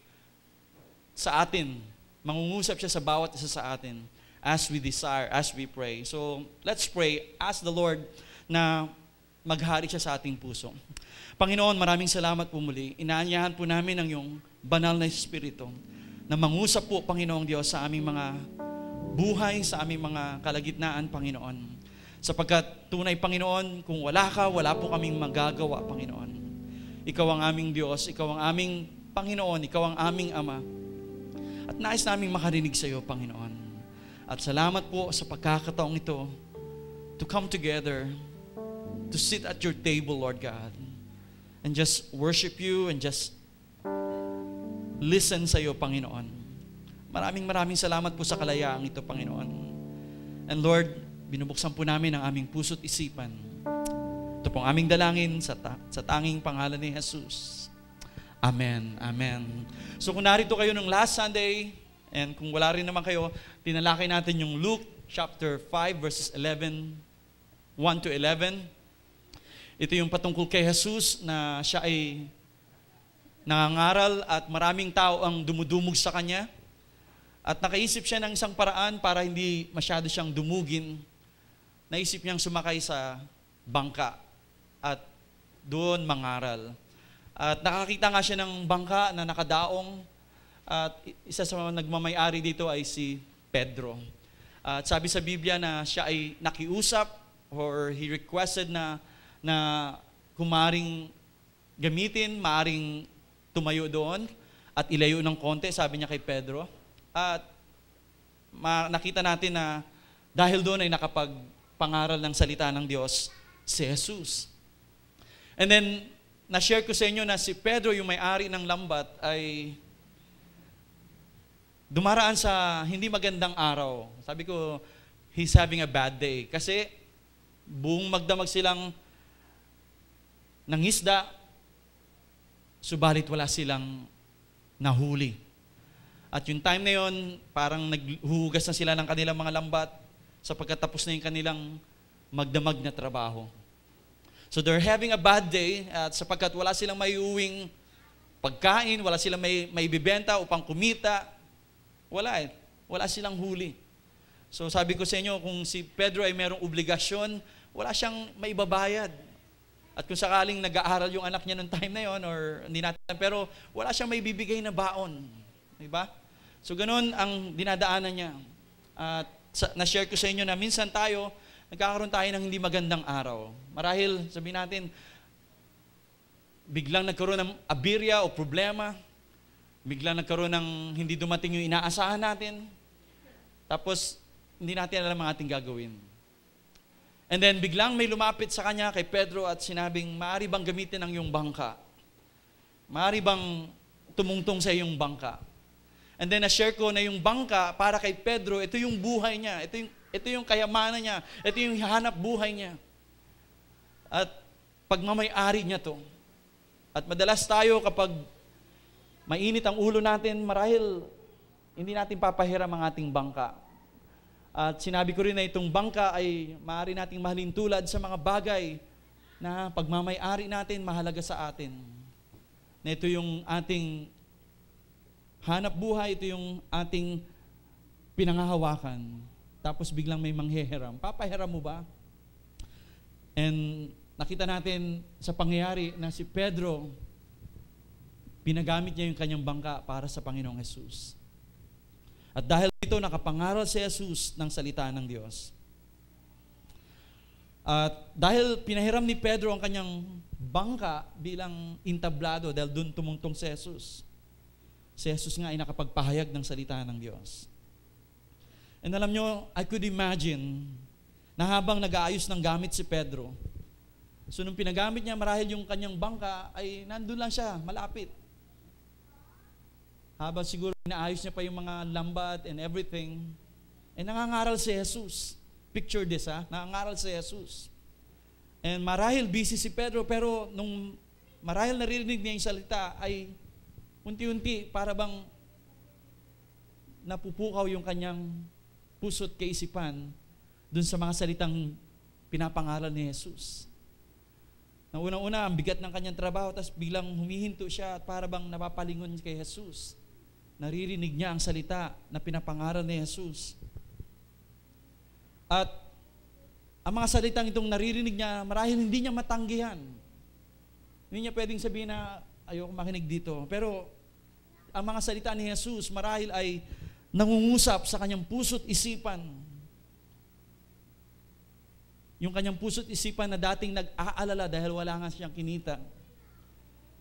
sa atin. Mangungusap siya sa bawat isa sa atin as we desire, as we pray. So, let's pray. Ask the Lord na maghari siya sa ating puso. Panginoon, maraming salamat po muli. Inaanyahan po namin ang iyong banal na Espiritu na mangusap po, Panginoong Diyos, sa aming mga buhay, sa aming mga kalagitnaan, Panginoon. Sapagkat tunay, Panginoon, kung wala ka, wala po kaming magagawa, Panginoon. Ikaw ang aming Diyos, Ikaw ang aming Panginoon, Ikaw ang aming Ama. At nais naming makarinig sa iyo, Panginoon. At salamat po sa pagkakataong ito to come together, to sit at your table, Lord God, and just worship you and just listen sa iyo, Panginoon. Maraming salamat po sa kalayaang ito, Panginoon. And Lord, binubuksan po namin ang aming puso't isipan. Ito pong aming dalangin sa tanging pangalan ni Jesus. Amen. Amen. So kung narito kayo nung last Sunday, and kung wala rin naman kayo, tinalakay natin yung Luke chapter 5 verses 1 to 11. Ito yung patungkol kay Jesus na siya ay nangangaral at maraming tao ang dumudumog sa kanya. At nakaisip siya ng isang paraan para hindi masyado siyang dumugin. Naisip niyang sumakay sa bangka at doon mangaral. At nakakita nga siya ng bangka na nakadaong at isa sa mga nagmamay-ari dito ay si Pedro. At sabi sa Biblia na siya ay nakiusap or he requested na kung maaring gamitin, maaring tumayo doon at ilayo ng konti, sabi niya kay Pedro. At nakita natin na dahil doon ay nakapagpangaral ng salita ng Diyos si Jesus. And then, na-share ko sa inyo na si Pedro, yung may-ari ng lambat, ay dumaraan sa hindi magandang araw. Sabi ko, he's having a bad day. Kasi buong magdamag silang nangisda, subalit wala silang nahuli. At yung time na yon, parang naghuhugas na sila ng kanilang mga lambat sapagkat tapos na yung kanilang magdamag na trabaho. So they're having a bad day at sapagkat wala silang may uwing pagkain, wala silang may bibenta upang kumita, wala silang huli. So sabi ko sa inyo, kung si Pedro ay merong obligasyon, wala siyang maibabayad. At kung sakaling nag-aaral yung anak niya noong time na yon, or hindi natin, pero wala siyang may bibigay na baon. Diba? So ganun ang dinadaanan niya. At na-share ko sa inyo na minsan tayo, nagkakaroon tayo ng hindi magandang araw. Marahil, sabihin natin, biglang nagkaroon ng aberya o problema, biglang nagkaroon ng hindi dumating yung inaasahan natin, tapos hindi natin alam ang ating gagawin. And then biglang may lumapit sa kanya kay Pedro at sinabing, maaari bang gamitin ang iyong bangka? Maaari bang tumungtong sa iyong bangka? And then na-share ko na yung bangka para kay Pedro, ito yung buhay niya, ito yung kayamanan niya, ito yung hanap buhay niya. At pagmamay-ari niya to. At madalas tayo kapag mainit ang ulo natin, marahil hindi natin papahiram ang ating bangka. At sinabi ko rin na itong bangka ay maaari nating mahalin tulad sa mga bagay na pagmamay-ari natin mahalaga sa atin. Na ito yung ating hanap buhay, ito yung ating pinangahawakan. Tapos biglang may manghihiram. Papahiram mo ba? And nakita natin sa pangyayari na si Pedro, pinagamit niya yung kanyang bangka para sa Panginoong Jesus. At dahil dito, nakapangaral si Jesus ng salita ng Diyos. At dahil pinahiram ni Pedro ang kanyang bangka bilang intablado dahil doon tumungtong si Jesus. Si Jesus nga ay nakapagpahayag ng salita ng Diyos. And alam nyo, I could imagine na habang nag-aayos ng gamit si Pedro, so nung pinagamit niya, marahil yung kanyang bangka ay nandun lang siya, malapit. Habang siguro inaayos niya pa yung mga lambat and everything, nangangaral si Jesus. Picture this, nangangaral si Jesus. And marahil busy si Pedro, pero nung marahil naririnig niya yung salita, ay unti-unti para bang napupukaw yung kanyang puso't kaisipan dun sa mga salitang pinapangaral ni Jesus. Na unang-una, ang bigat ng kanyang trabaho, tapos biglang humihinto siya at para bang napapalingon kay Jesus. Naririnig niya ang salita na pinapangaral ni Jesus. At ang mga salitang itong naririnig niya, marahil hindi niya matanggihan. Hindi niya pwedeng sabihin na ayoko makinig dito. Pero ang mga salita ni Jesus, marahil ay nangungusap sa kanyang puso't isipan. Yung kanyang puso't isipan na dating nag-aalala dahil wala nga siyang kinita.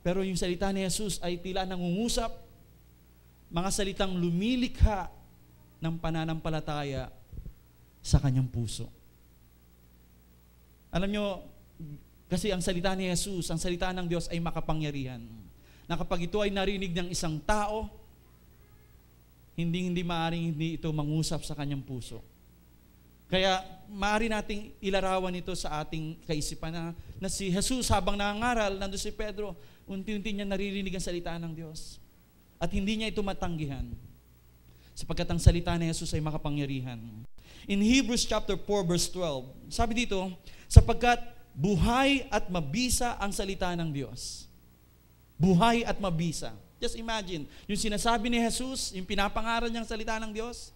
Pero yung salita ni Jesus ay tila nangungusap, mga salitang lumilikha ng pananampalataya sa kanyang puso. Alam nyo, kasi ang salita ni Jesus, ang salita ng Diyos ay makapangyarihan. Na kapag ito ay narinig ng isang tao, hindi maaaring hindi ito mangusap sa kanyang puso. Kaya maaari nating ilarawan ito sa ating kaisipan na si Jesus habang nangangaral, nandun si Pedro, unti-unti niya naririnig ang salita ng Diyos. At hindi niya ito matanggihan. Sapagkat ang salita ni Jesus ay makapangyarihan. In Hebrews chapter 4 verse 12, sabi dito, sapagkat buhay at mabisa ang salita ng Diyos. Buhay at mabisa. Just imagine, yung sinasabi ni Jesus, yung pinapangaral niyang salita ng Diyos,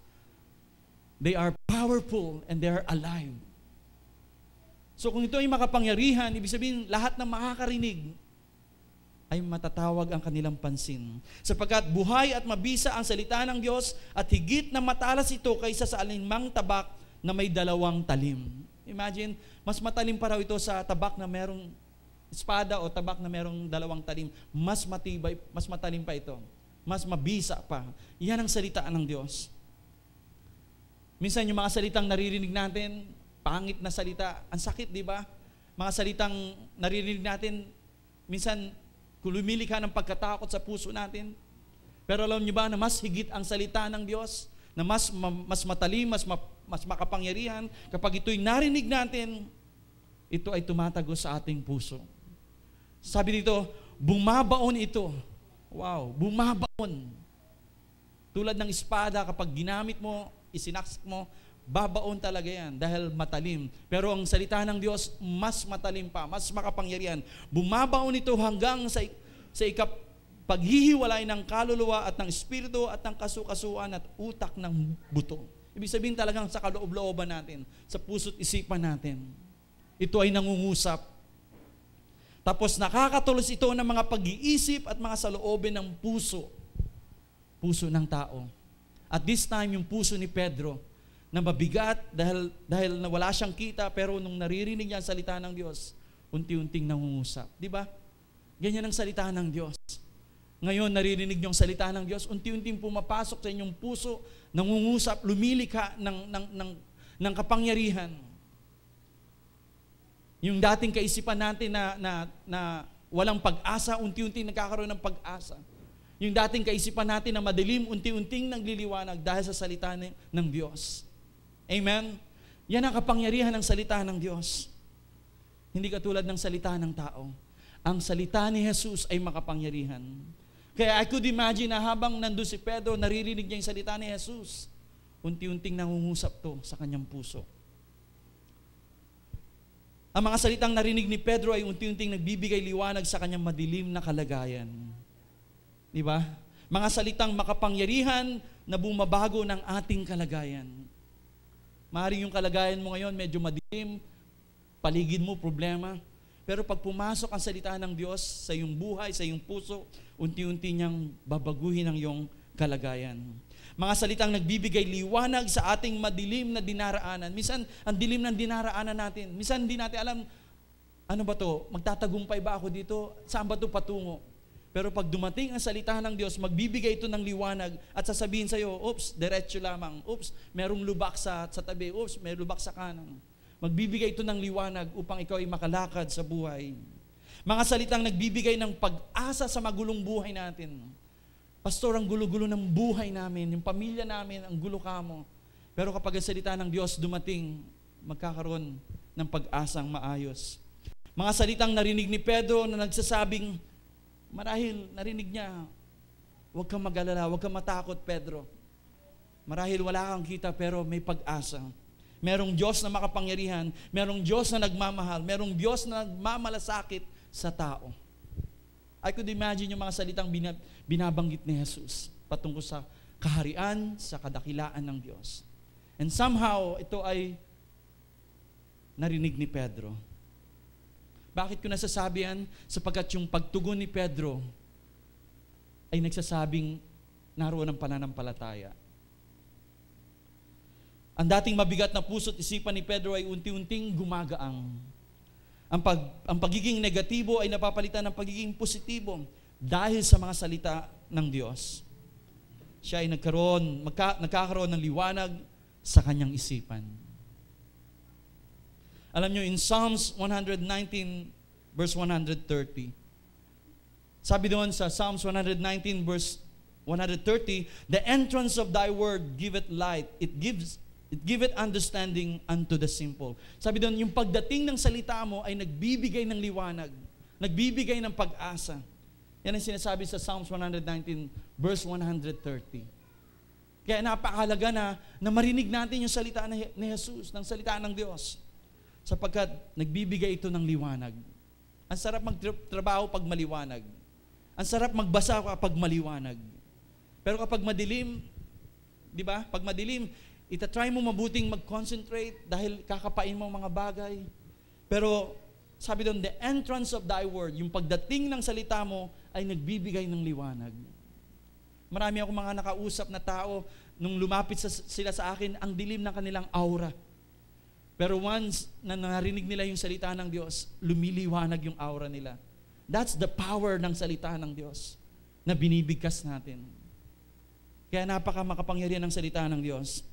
they are powerful and they are alive. So kung ito ay makapangyarihan, ibig sabihin lahat ng makakarinig ay matatawag ang kanilang pansin. Sapagkat buhay at mabisa ang salita ng Diyos at higit na matalas ito kaysa sa alinmang tabak na may 2 talim. Imagine, mas matalim pa raw ito sa tabak na merong espada o tabak na merong 2 talim. Mas matibay, mas matalim pa ito. Mas mabisa pa. Yan ang salita ng Diyos. Minsan yung mga salitang naririnig natin, pangit na salita, ang sakit, di ba? Mga salitang naririnig natin, minsan lumilika ng pagkatakot sa puso natin. Pero alam niyo ba na mas higit ang salita ng Diyos, na mas matalim, mas makapangyarihan, kapag ito'y narinig natin, ito ay tumatago sa ating puso. Sabi dito, bumabaon ito. Wow, bumabaon. Tulad ng espada, kapag ginamit mo, isinaksik mo, babaon talaga yan dahil matalim. Pero ang salita ng Diyos, mas matalim pa, mas makapangyarihan. Bumabaon ito hanggang sa paghihiwalay ng kaluluwa at ng espiritu at ng kasukasuan at utak ng buto. Ibig sabihin talagang sa kaloob-looban natin, sa puso't isipan natin. Ito ay nangungusap. Tapos nakakatulos ito ng mga pag-iisip at mga saloobin ng puso ng tao. At this time, yung puso ni Pedro, na mabigat dahil wala siyang kita, pero nung naririnig niya ang salita ng Diyos, unti-unting nangungusap. Di ba? Ganyan ang salita ng Diyos. Ngayon, naririnig niyo ang salita ng Diyos, unti-unting pumapasok sa inyong puso, nangungusap, lumilika ng kapangyarihan. Yung dating kaisipan natin na walang pag-asa, unti-unting nagkakaroon ng pag-asa. Yung dating kaisipan natin na madilim, unti-unting nagliliwanag dahil sa salita ng Diyos. Amen? Yan ang kapangyarihan ng salita ng Diyos. Hindi katulad ng salita ng tao. Ang salita ni Jesus ay makapangyarihan. Kaya I could imagine na habang nandun si Pedro, naririnig niya yung salita ni Jesus. Unti-unting nangungusap to sa kanyang puso. Ang mga salitang narinig ni Pedro ay unti-unting nagbibigay liwanag sa kanyang madilim na kalagayan. Di ba? Mga salitang makapangyarihan na bumabago ng ating kalagayan. Maaaring yung kalagayan mo ngayon medyo madilim, paligid mo problema, pero pag pumasok ang salita ng Diyos sa iyong buhay, sa iyong puso, unti-unti niyang babaguhin ang iyong kalagayan. Mga salitang nagbibigay liwanag sa ating madilim na dinaraanan. Minsan, ang dilim ng dinaraanan natin. Minsan, hindi natin alam, ano ba to? Magtatagumpay ba ako dito? Saan ba to patungo? Pero pag dumating ang salita ng Diyos, magbibigay ito ng liwanag at sasabihin sa iyo, oops, diretso lamang. Oops, merong lubak sa tabi. Oops, may lubak sa kanan. Magbibigay ito ng liwanag upang ikaw ay makalakad sa buhay. Mga salitang nagbibigay ng pag-asa sa magulong buhay natin. Pastor, ang gulo-gulo ng buhay namin, yung pamilya namin, ang gulo kamo. Pero kapag ang salita ng Diyos dumating, magkakaroon ng pag-asang maayos. Mga salitang narinig ni Pedro na nagsasabing, marahil narinig niya, huwag kang mag-alala, huwag kang matakot, Pedro. Marahil wala kang kita pero may pag-asa. Merong Diyos na makapangyarihan, merong Diyos na nagmamahal, merong Diyos na nagmamalasakit sa tao. I could imagine yung mga salitang binabanggit ni Jesus patungkol sa kaharian, sa kadakilaan ng Diyos. And somehow, ito ay narinig ni Pedro. Bakit ko nasasabi yan? Sapagkat yung pagtugon ni Pedro ay nagsasabing naroon ang pananampalataya. Ang dating mabigat na puso't isipan ni Pedro ay unti-unting gumagaang. Ang pagiging negatibo ay napapalitan ng pagiging positibo dahil sa mga salita ng Diyos. Siya ay nagkakaroon ng liwanag sa kanyang isipan. Alam nyo, in Psalms 119, verse 130, sabi doon sa Psalms 119, verse 130, the entrance of thy word giveth light, it giveth understanding unto the simple. Sabi doon, yung pagdating ng salita mo ay nagbibigay ng liwanag, nagbibigay ng pag-asa. Yan ang sinasabi sa Psalms 119, verse 130. Kaya napakahalaga na marinig natin yung salita ni Jesus, ng salita ng Diyos. Sapagkat nagbibigay ito ng liwanag. Ang sarap magtrabaho pag maliwanag. Ang sarap magbasa kapag maliwanag. Pero kapag madilim, di ba? Pag madilim, itatry mo mabuting mag-concentrate dahil kakapain mo mga bagay. Pero sabi doon, the entrance of thy word, yung pagdating ng salita mo ay nagbibigay ng liwanag. Marami akong mga nakausap na tao, nung lumapit sila sa akin, ang dilim ng kanilang aura. Pero once na narinig nila yung salita ng Diyos, lumiliwanag yung aura nila. That's the power ng salita ng Diyos na binibigkas natin. Kaya makapangyarihan ng salita ng Diyos.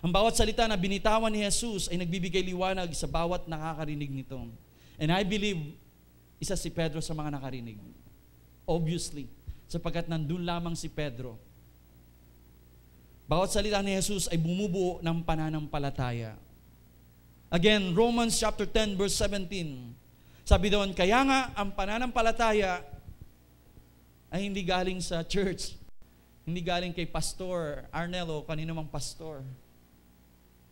Ang bawat salita na binitawan ni Jesus ay nagbibigay liwanag sa bawat nakakarinig nito. And I believe isa si Pedro sa mga nakarinig. Obviously, sapagkat nandun lamang si Pedro. Bawat salita ni Jesus ay bumubuo ng pananampalataya. Again, Romans chapter 10 verse 17. Sabi doon, kaya nga ang pananampalataya ay hindi galing sa church. Hindi galing kay Pastor Arnel o kanino mang pastor.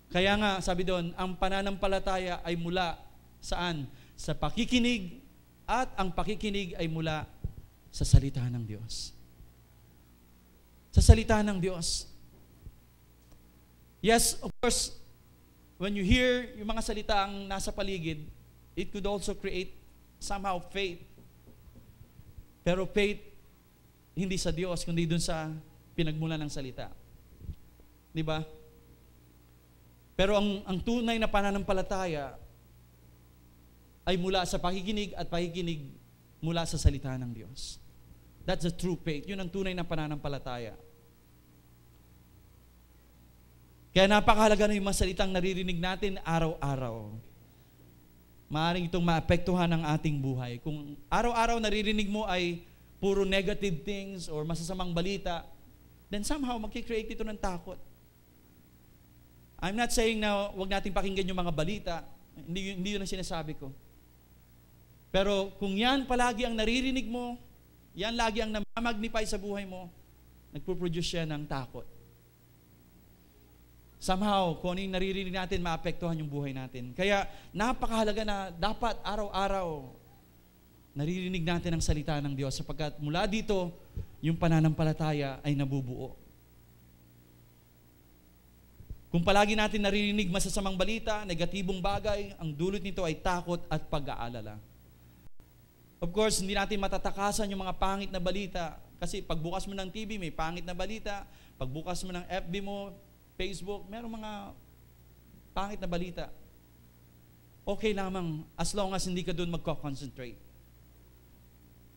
Kaya nga, sabi doon, ang pananampalataya ay mula saan? Sa pakikinig, at ang pakikinig ay mula sa salita ng Diyos. Sa salita ng Diyos. Yes, of course, when you hear yung mga salitang nasa paligid, it could also create somehow faith. Pero faith, hindi sa Diyos, kundi dun sa pinagmula ng salita. Di ba? Pero ang tunay na pananampalataya ay mula sa pakikinig at pakikinig mula sa salita ng Diyos. That's the true faith. Yun ang tunay na pananampalataya. Kaya napakahalaga na yung mga salitang naririnig natin araw-araw. Maaaring itong maapektuhan ang ating buhay. Kung araw-araw naririnig mo ay puro negative things or masasamang balita, then somehow magkikreate ito ng takot. I'm not saying na wag nating pakinggan yung mga balita. Hindi yun ang sinasabi ko. Pero kung yan palagi ang naririnig mo, yan lagi ang namamagnify sa buhay mo, nagpo-produce siya ng takot. Somehow, kung ano yung naririnig natin, maapektuhan yung buhay natin. Kaya napakahalaga na dapat araw-araw naririnig natin ang salita ng Diyos sapagkat mula dito, yung pananampalataya ay nabubuo. Kung palagi natin naririnig masasamang balita, negatibong bagay, ang dulot nito ay takot at pag-aalala. Of course, hindi natin matatakasan yung mga pangit na balita kasi pagbukas mo ng TV, may pangit na balita. Pagbukas mo ng FB mo, Facebook, merong mga pangit na balita. Okay lamang as long as hindi ka doon magko-concentrate.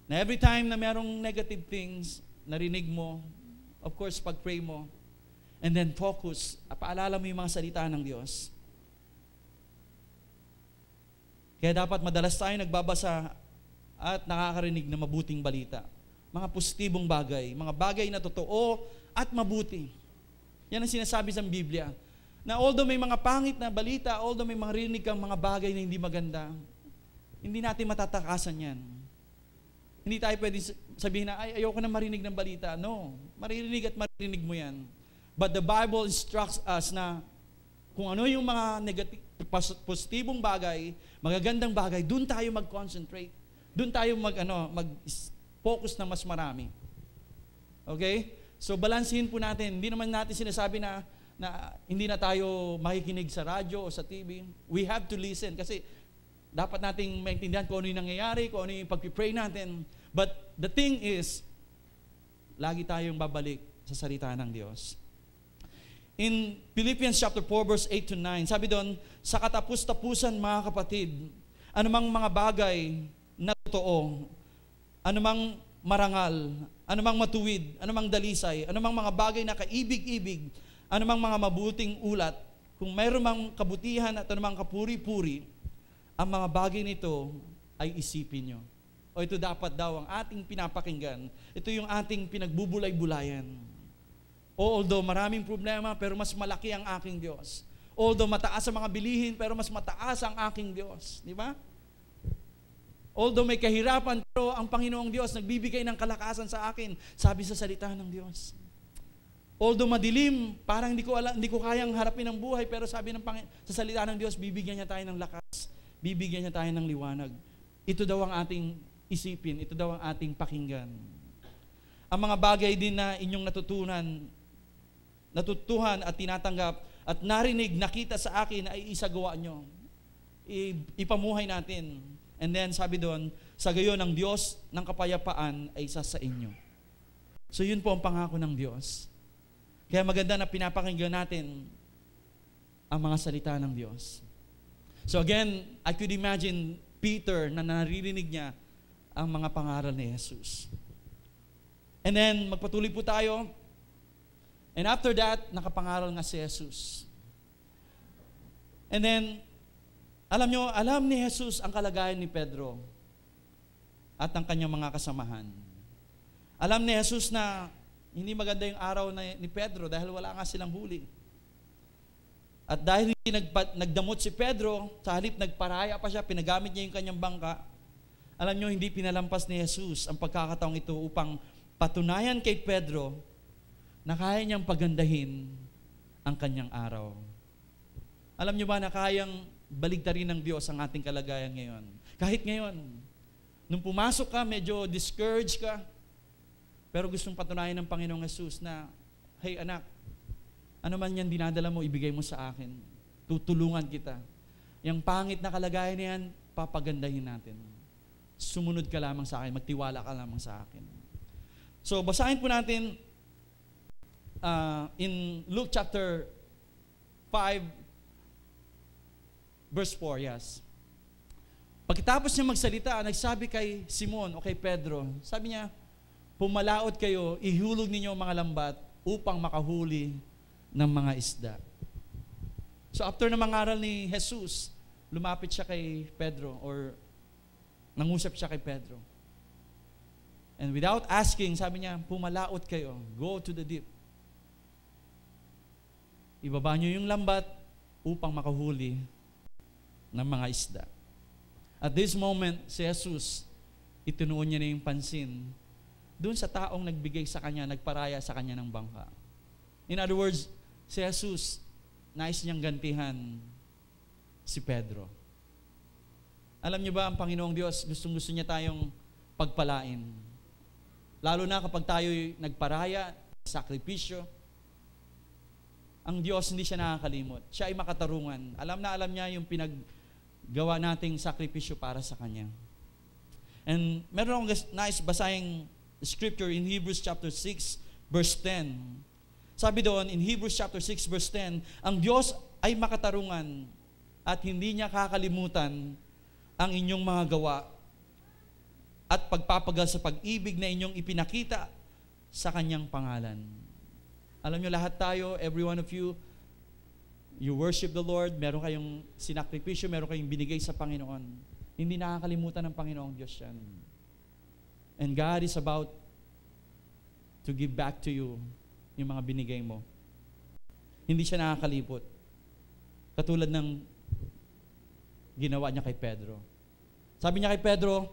Na every time na merong negative things, narinig mo, of course, pag-pray mo, and then focus, paalala mo yung mga salita ng Diyos. Kaya dapat madalas tayo nagbabasa at nakakarinig na mabuting balita. Mga positibong bagay, mga bagay na totoo at mabuti. Yan ang sinasabi sa Biblia. Na although may mga pangit na balita, although may mga rinig kang mga bagay na hindi maganda, hindi natin matatakasan yan. Hindi tayo pwedeng sabihin na, ay, ayoko na marinig ng balita. No, maririnig at maririnig mo yan. But the Bible instructs us na kung ano yung mga positibong bagay, magagandang bagay, doon tayo mag-concentrate. Doon tayo mag-focus na mas marami. Okay? So, balansihin po natin. Hindi naman natin sinasabi na hindi na tayo makikinig sa radyo o sa TV. We have to listen kasi dapat nating maintindihan kung ano yung nangyayari, kung ano yung pag-pray natin. But the thing is, lagi tayong babalik sa salita ng Diyos. In Philippians chapter 4 verse 8 to 9, sabi doon, sa katapus-tapusan mga kapatid, anumang mga bagay na totoo, anumang marangal, anumang matuwid, anumang dalisay, anumang mga bagay na kaibig-ibig, anumang mga mabuting ulat, kung mayroon mang kabutihan at anumang kapuri-puri, ang mga bagay nito ay isipin nyo. O ito dapat daw ang ating pinapakinggan. Ito yung ating pinagbubulay-bulayan. Although maraming problema, pero mas malaki ang aking Diyos. Although mataas ang mga bilihin, pero mas mataas ang aking Diyos. Di ba? Although may kahirapan, pero ang Panginoong Diyos nagbibigay ng kalakasan sa akin, sabi sa salita ng Diyos. Although madilim, parang hindi ko kayang harapin ang buhay, pero sabi sa salita ng Diyos, bibigyan niya tayo ng lakas, bibigyan niya tayo ng liwanag. Ito daw ang ating isipin, ito daw ang ating pakinggan. Ang mga bagay din na inyong natutuhan at tinatanggap at narinig, nakita sa akin ay isagawa nyo. Ipamuhay natin. And then sabi doon, sa gayon ang Diyos ng kapayapaan ay isa sa inyo. So yun po ang pangako ng Diyos. Kaya maganda na pinapakinggan natin ang mga salita ng Diyos. So again, I could imagine Peter na naririnig niya ang mga pangaral ni Jesus. And then magpatuloy po tayo. And after that, nakapangaral nga si Jesus. And then, alam ni Jesus ang kalagayan ni Pedro. at ang kanyang mga kasamahan. Alam ni Jesus na hindi maganda yung araw ni Pedro dahil wala nga silang huli. At dahil hindi nagdamot si Pedro, sa halip nagparaya pa siya, pinagamit niya yung kanyang bangka. Alam nyo, hindi pinalampas ni Jesus ang pagkakataong ito upang patunayan kay Pedro na kaya niyang pagandahin ang kanyang araw. Alam nyo ba na kayang baligtarin ng Diyos ang ating kalagayan ngayon? Kahit ngayon, nung pumasok ka, medyo discouraged ka, pero gustong patunayan ng Panginoong Jesus na, hey anak, ano man yan dinadala mo, ibigay mo sa akin. Tutulungan kita. Yung pangit na kalagayan na yan, papagandahin natin. Sumunod ka lamang sa akin, magtiwala ka lamang sa akin. So, basahin po natin in Luke chapter 5, verse 4, yes. Pagkatapos niya magsalita, nagsabi kay Simon o kay Pedro, sabi niya, pumalaot kayo, ihulog ninyo ang mga lambat upang makahuli ng mga isda. So after na mangaral ni Jesus, lumapit siya kay Pedro or nangusap siya kay Pedro. And without asking, sabi niya, pumalaot kayo, go to the deep. Ibaba niyo yung lambat upang makahuli ng mga isda. At this moment, si Jesus, itinuon niya na yung pansin doon sa taong nagbigay sa kanya, nagparaya sa kanya ng bangka. In other words, si Jesus, nais niyang gantihan si Pedro. Alam niyo ba, ang Panginoong Diyos, gustong-gusto niya tayong pagpalain. Lalo na kapag tayo'y nagparaya, sakripisyo, ang Diyos hindi siya nakakalimot. Siya ay makatarungan. Alam na alam niya yung pinaggawa nating sakripisyo para sa Kanya. And meron akong nais basahing scripture in Hebrews chapter 6, verse 10. Sabi doon, in Hebrews chapter 6, verse 10, ang Diyos ay makatarungan at hindi niya kakalimutan ang inyong mga gawa at pagpapagal sa pag-ibig na inyong ipinakita sa Kanyang pangalan. Alam niyo, lahat tayo, every one of you, you worship the Lord, meron kayong sinakripisyo, meron kayong binigay sa Panginoon. Hindi nakakalimutan ng Panginoong Diyos yan. And God is about to give back to you yung mga binigay mo. Hindi siya nakakalipot. Katulad ng ginawa niya kay Pedro. Sabi niya kay Pedro,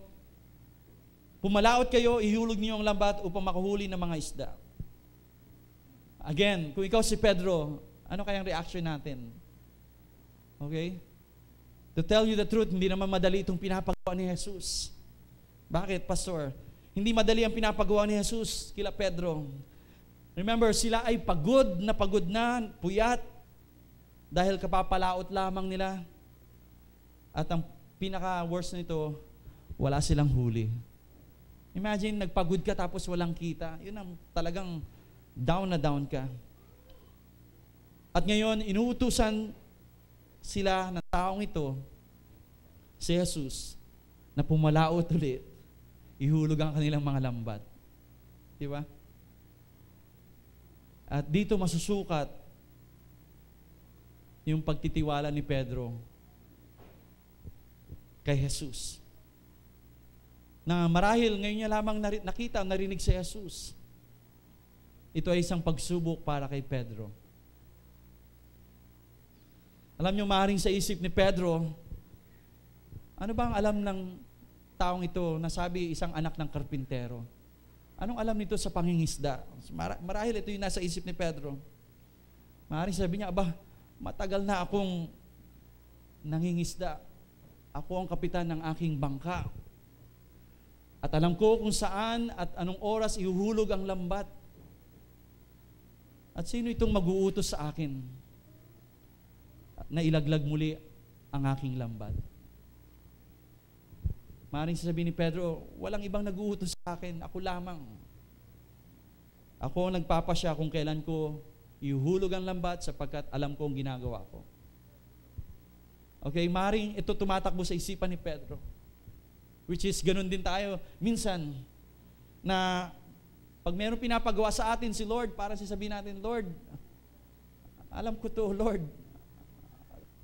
pumalaot kayo, ihulog niyo ang lambat upang makahuli ng mga isda. Again, kung ikaw si Pedro, ano kayang reaction natin? Okay? To tell you the truth, hindi naman madali itong pinapagawa ni Jesus. Bakit, Pastor? Hindi madali ang pinapagawa ni Jesus kila Pedro. Remember, sila ay pagod na, puyat, dahil kapapalaot lamang nila. At ang pinaka-worst nito, wala silang huli. Imagine, nagpagod ka tapos walang kita. Yun ang talagang down na down ka. At ngayon, inuutusan sila ng taong ito, si Jesus, na pumalaot ulit, ihulog ang kanilang mga lambat. Di ba? At dito masusukat yung pagtitiwala ni Pedro kay Jesus. Na marahil ngayon niya lamang nakita, narinig si Jesus. Ito ay isang pagsubok para kay Pedro. Alam niyo, maaaring sa isip ni Pedro, ano ba ang alam ng taong ito na sabi isang anak ng karpintero? Anong alam nito sa pangingisda? Marahil ito yung nasa isip ni Pedro. Maaaring sabi niya, aba, matagal na akong nangingisda. Ako ang kapitan ng aking bangka. At alam ko kung saan at anong oras ihuhulog ang lambat. At sino itong mag-uutos sa akin na ilaglag muli ang aking lambat? Maaaring sasabihin ni Pedro, walang ibang nag-uutos sa akin, ako lamang. Ako ang nagpapasya kung kailan ko ihuhulog ang lambat sapagkat alam ko ang ginagawa ko. Okay, maaaring ito tumatakbo sa isipan ni Pedro. Which is, ganun din tayo. Minsan, na pag mayroong pinapagawa sa atin si Lord, para sasabihin natin, Lord, alam ko to, Lord.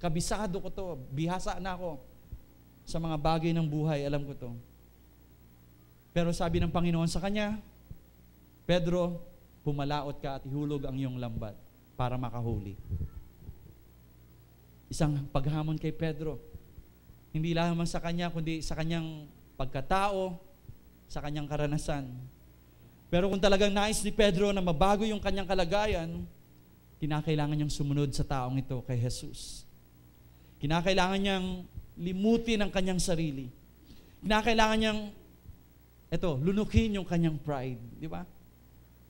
Kabisado ko to. Bihasa na ako sa mga bagay ng buhay. Alam ko to. Pero sabi ng Panginoon sa kanya, Pedro, pumalaot ka at ihulog ang iyong lambat para makahuli. Isang paghamon kay Pedro. Hindi lamang sa kanya, kundi sa kanyang pagkatao, sa kanyang karanasan. Pero kung talagang nais ni Pedro na mabago yung kanyang kalagayan, kinakailangan niyang sumunod sa taong ito kay Jesus. Kinakailangan niyang limutin ang kanyang sarili. Kinakailangan niyang, lunukin yung kanyang pride. Di ba?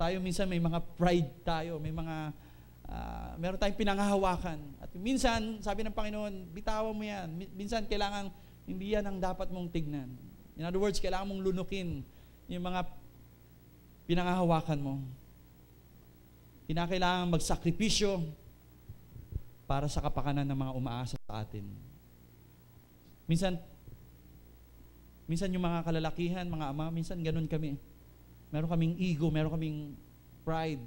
Tayo minsan may mga pride tayo, may mga, meron tayong pinangahawakan. At minsan, sabi ng Panginoon, bitawan mo yan. Minsan, kailangan, hindi yan ang dapat mong tignan. In other words, kailangan mong lunukin yung mga pinangahawakan mo. Kinakailangan magsakripisyo para sa kapakanan ng mga umaasa sa atin. Minsan yung mga kalalakihan, mga ama, minsan ganun kami. Meron kaming ego, meron kaming pride.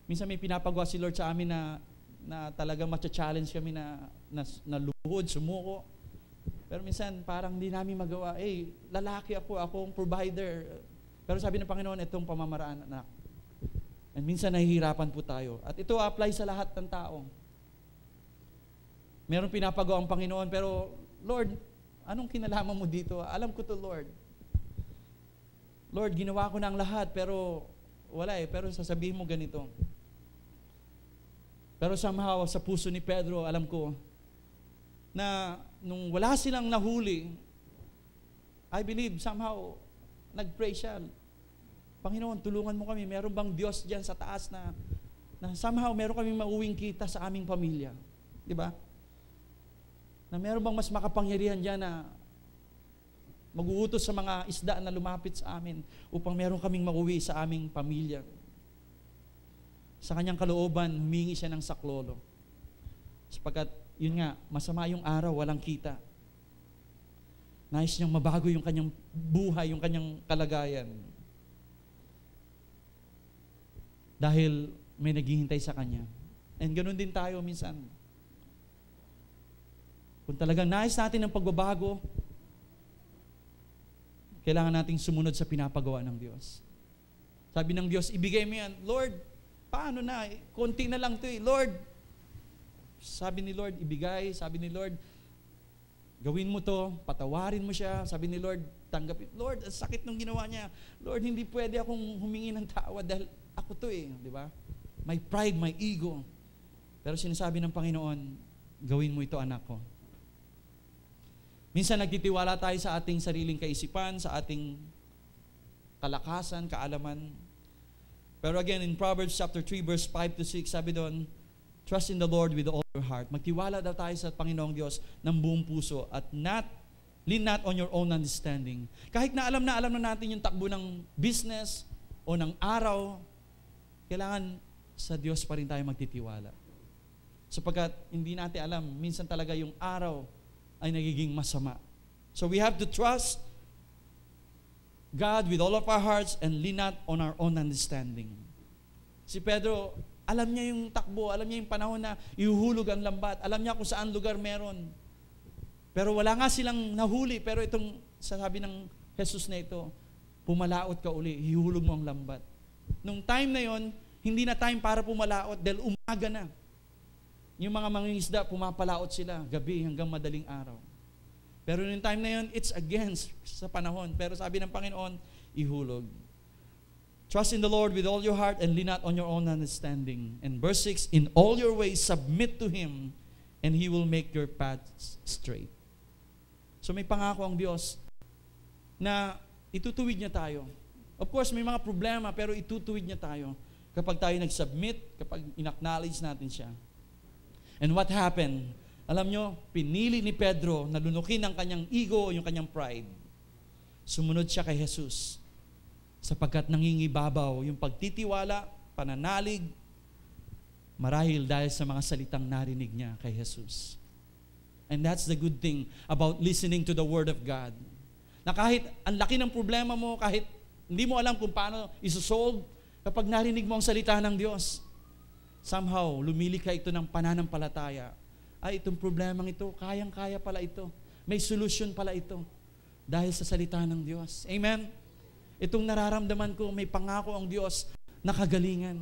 Minsan may pinapagawa si Lord sa amin na talagang matcha-challenge kami na luhod, sumuko. Pero minsan parang hindi namin magawa. Lalaki ako ang provider. Pero sabi ng Panginoon, itong pamamaraan, anak. And minsan nahihirapan po tayo. At ito apply sa lahat ng tao. Meron pinapagawa ang Panginoon, pero Lord, anong kinalaman mo dito? Alam ko to, Lord. Lord, ginawa ko na ang lahat, pero wala Pero sasabihin mo ganito. Pero somehow, sa puso ni Pedro, alam ko, na nung wala silang nahuli, I believe somehow, nag-pray siya. Panginoon, tulungan mo kami. Meron bang Diyos dyan sa taas na somehow meron kaming mauwing kita sa aming pamilya? Di ba? Na meron bang mas makapangyarihan dyan na mag-uutos sa mga isda na lumapit sa amin upang meron kaming mauwi sa aming pamilya. Sa kanyang kalooban, humingi siya ng saklolo. Sapagkat, yun nga, masama yung araw, walang kita. Nais niyang mabago yung kanyang buhay, yung kanyang kalagayan. Dahil may naghihintay sa kanya. And ganun din tayo minsan. Kung talagang nais natin ng pagbabago, kailangan nating sumunod sa pinapagawa ng Diyos. Sabi ng Diyos, ibigay mo yan. Lord, paano na? Konti na lang ito Lord, sabi ni Lord, ibigay. Sabi ni Lord, gawin mo to, patawarin mo siya. Sabi ni Lord, tanggapin. Lord, sakit ng ginawa niya. Lord, hindi pwede akong humingi ng tawad dahil ako to di ba? My pride, my ego. Pero sinasabi ng Panginoon, gawin mo ito, anak ko. Minsan nagtitiwala tayo sa ating sariling kaisipan, sa ating kalakasan, kaalaman. Pero again, in Proverbs chapter 3, verse 5 to 6, sabi doon, trust in the Lord with all your heart. Magtiwala daw tayo sa Panginoong Diyos ng buong puso at lean not on your own understanding. Kahit na alam na natin yung takbo ng business o ng araw, kailangan sa Diyos pa rin tayo magtitiwala. Sapagkat hindi natin alam, minsan talaga yung araw ay nagiging masama. So we have to trust God with all of our hearts and lean not on our own understanding. Si Pedro, alam niya yung takbo, alam niya yung panahon na ihuhulog ang lambat, alam niya kung saan lugar meron. Pero wala nga silang nahuli, pero itong sasabi ng Jesus na ito, pumalaot ka uli, ihuhulog mo ang lambat. Nung time na yon, hindi na time para pumalaot dahil umaga na. Yung mga mangingisda, pumapalaot sila gabi hanggang madaling araw. Pero yung time na yun, it's against sa panahon. Pero sabi ng Panginoon, ihulog. Trust in the Lord with all your heart and lean not on your own understanding. And verse 6, in all your ways submit to Him and He will make your paths straight. So may pangako ang Diyos na itutuwid niya tayo. Of course, may mga problema pero itutuwid niya tayo kapag tayo nag-submit, kapag in-acknowledge natin siya. And what happened? Alam nyo, pinili ni Pedro na lunukin ang kanyang ego, yung kanyang pride. Sumunod siya kay Jesus. Sapagkat nangingibabaw yung pagtitiwala, pananalig, marahil dahil sa mga salitang narinig niya kay Jesus. And that's the good thing about listening to the Word of God. Na kahit ang laki ng problema mo, kahit hindi mo alam kung paano isosolve, kapag narinig mo ang salita ng Diyos, somehow, lumilika ito ng pananampalataya. Ay, itong problemang ito, kayang-kaya pala ito. May solusyon pala ito. dahil sa salita ng Diyos. Amen? Itong nararamdaman ko, may pangako ang Diyos na kagalingan.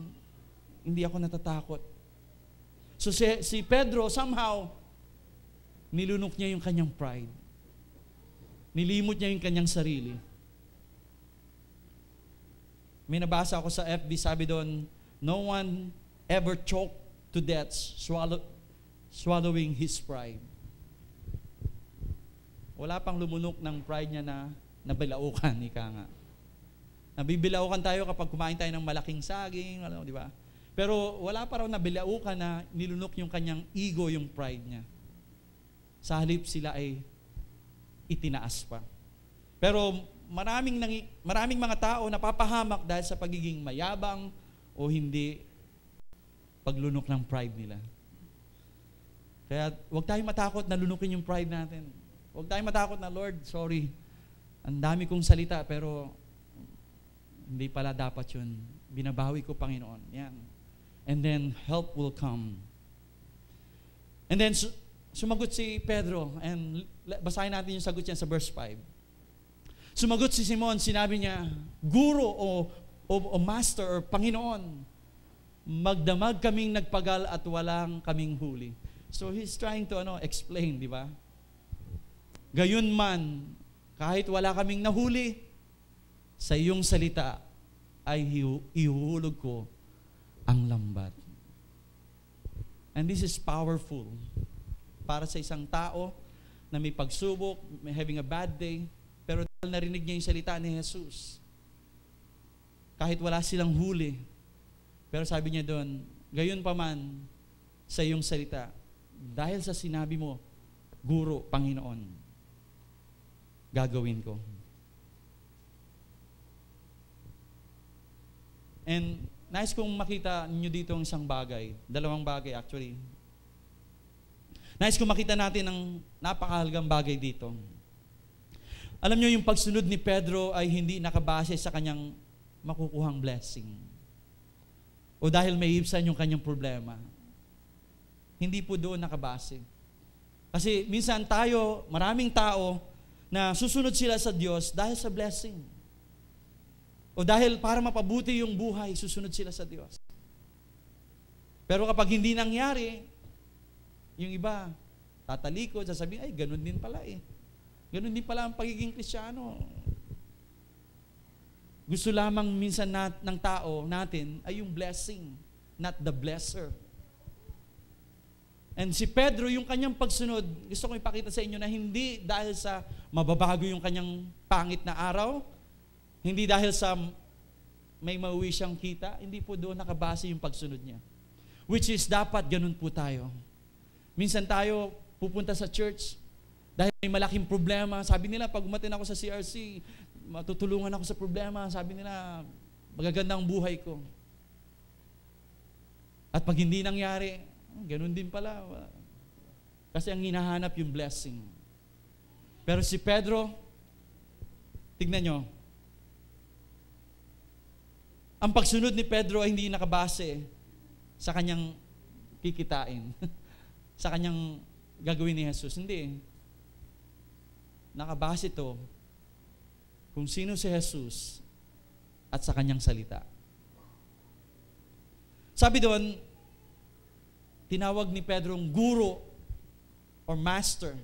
Hindi ako natatakot. So si Pedro, somehow, nilunok niya yung kanyang pride. Nilimot niya yung kanyang sarili. May nabasa ako sa FB, sabi doon, no one ever choked to death swallowing his pride. Wala pang lumunok ng pride niya na nabilaukan, ika nga. Nabibilaukan tayo kapag kumain tayo ng malaking saging, di ba? Pero wala pa raw nabilaukan na nilunok yung kanyang ego, yung pride niya. Sa halip sila ay itinaas pa. Pero maraming mga tao napapahamak dahil sa pagiging mayabang o hindi paglunok ng pride nila. Kaya huwag tayong matakot na lunukin yung pride natin. Huwag tayong matakot na, Lord, sorry, ang dami kong salita pero hindi pala dapat yun. Binabawi ko, Panginoon. Yan. And then help will come. And then sumagot si Pedro, and basahin natin yung sagot niya sa verse 5. Sumagot si Simon, sinabi niya, Guro o Master or Panginoon, magdamag kaming nagpagal at walang kaming huli. So he's trying to explain, di ba? Gayon man, kahit wala kaming nahuli, sa iyong salita ay ihuhulog ko ang lambat. And this is powerful para sa isang tao na may pagsubok, may having a bad day, pero dahil narinig niya yung salita ni Jesus, kahit wala silang huli, pero sabi niya doon, gayon pa man sa iyong salita, dahil sa sinabi mo, Guro, Panginoon, gagawin ko. And nais kong makita ninyo dito ang isang bagay, dalawang bagay actually. Nais kong makita natin ang napakahalagang bagay dito. Alam niyo yung pagsunod ni Pedro ay hindi nakabase sa kanyang makukuhang blessing. O dahil may ibsan yung kanyang problema. Hindi po doon nakabase. Kasi minsan tayo, maraming tao na susunod sila sa Diyos dahil sa blessing. O dahil para mapabuti yung buhay, susunod sila sa Diyos. Pero kapag hindi nangyari, yung iba, tatalikod, sasabihin, ay, ganun din pala eh. Ganun din pala ang pagiging Kristiyano. Gusto lamang minsan ng tao natin ay yung blessing, not the blesser. And si Pedro, yung kanyang pagsunod, gusto ko ipakita sa inyo na hindi dahil sa mababago yung kanyang pangit na araw, hindi dahil sa may mauwi siyang kita, hindi po doon nakabase yung pagsunod niya. Which is dapat ganun po tayo. Minsan tayo pupunta sa church dahil may malaking problema. Sabi nila, pag umatin ako sa CRC, matutulungan ako sa problema. Sabi nila, magaganda ang buhay ko. At pag hindi nangyari, ganun din pala. Kasi ang hinahanap yung blessing. Pero si Pedro, tignan nyo, ang pagsunod ni Pedro ay hindi nakabase sa kanyang kikitain, sa kanyang gagawin ni Jesus. Hindi. Nakabase ito kung sino si Jesus at sa kanyang salita. Sabi doon, tinawag ni Pedro ang guro or master.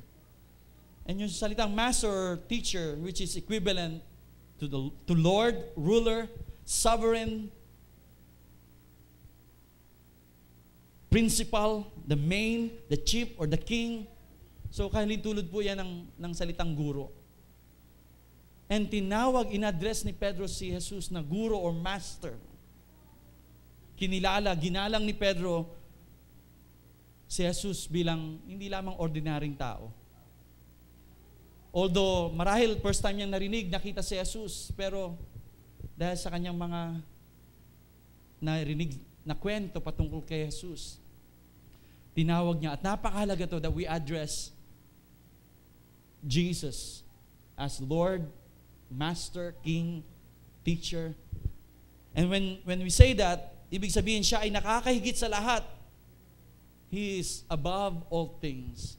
And yung salitang master or teacher, which is equivalent to Lord, ruler, sovereign, principal, the main, the chief, or the king. So, kahilintulad po yan ng salitang guro. And tinawag, in-address ni Pedro si Jesus na guro or master. Kinilala, ginalang ni Pedro si Jesus bilang hindi lamang ordinaryong tao. Although, marahil first time niyang narinig, nakita si Jesus, pero dahil sa kanyang mga narinig na kwento patungkol kay Jesus, tinawag niya, at napakahalaga to that we address Jesus as Lord, Master, King, Teacher. And when we say that, ibig sabihin siya ay nakakahigit sa lahat. He is above all things.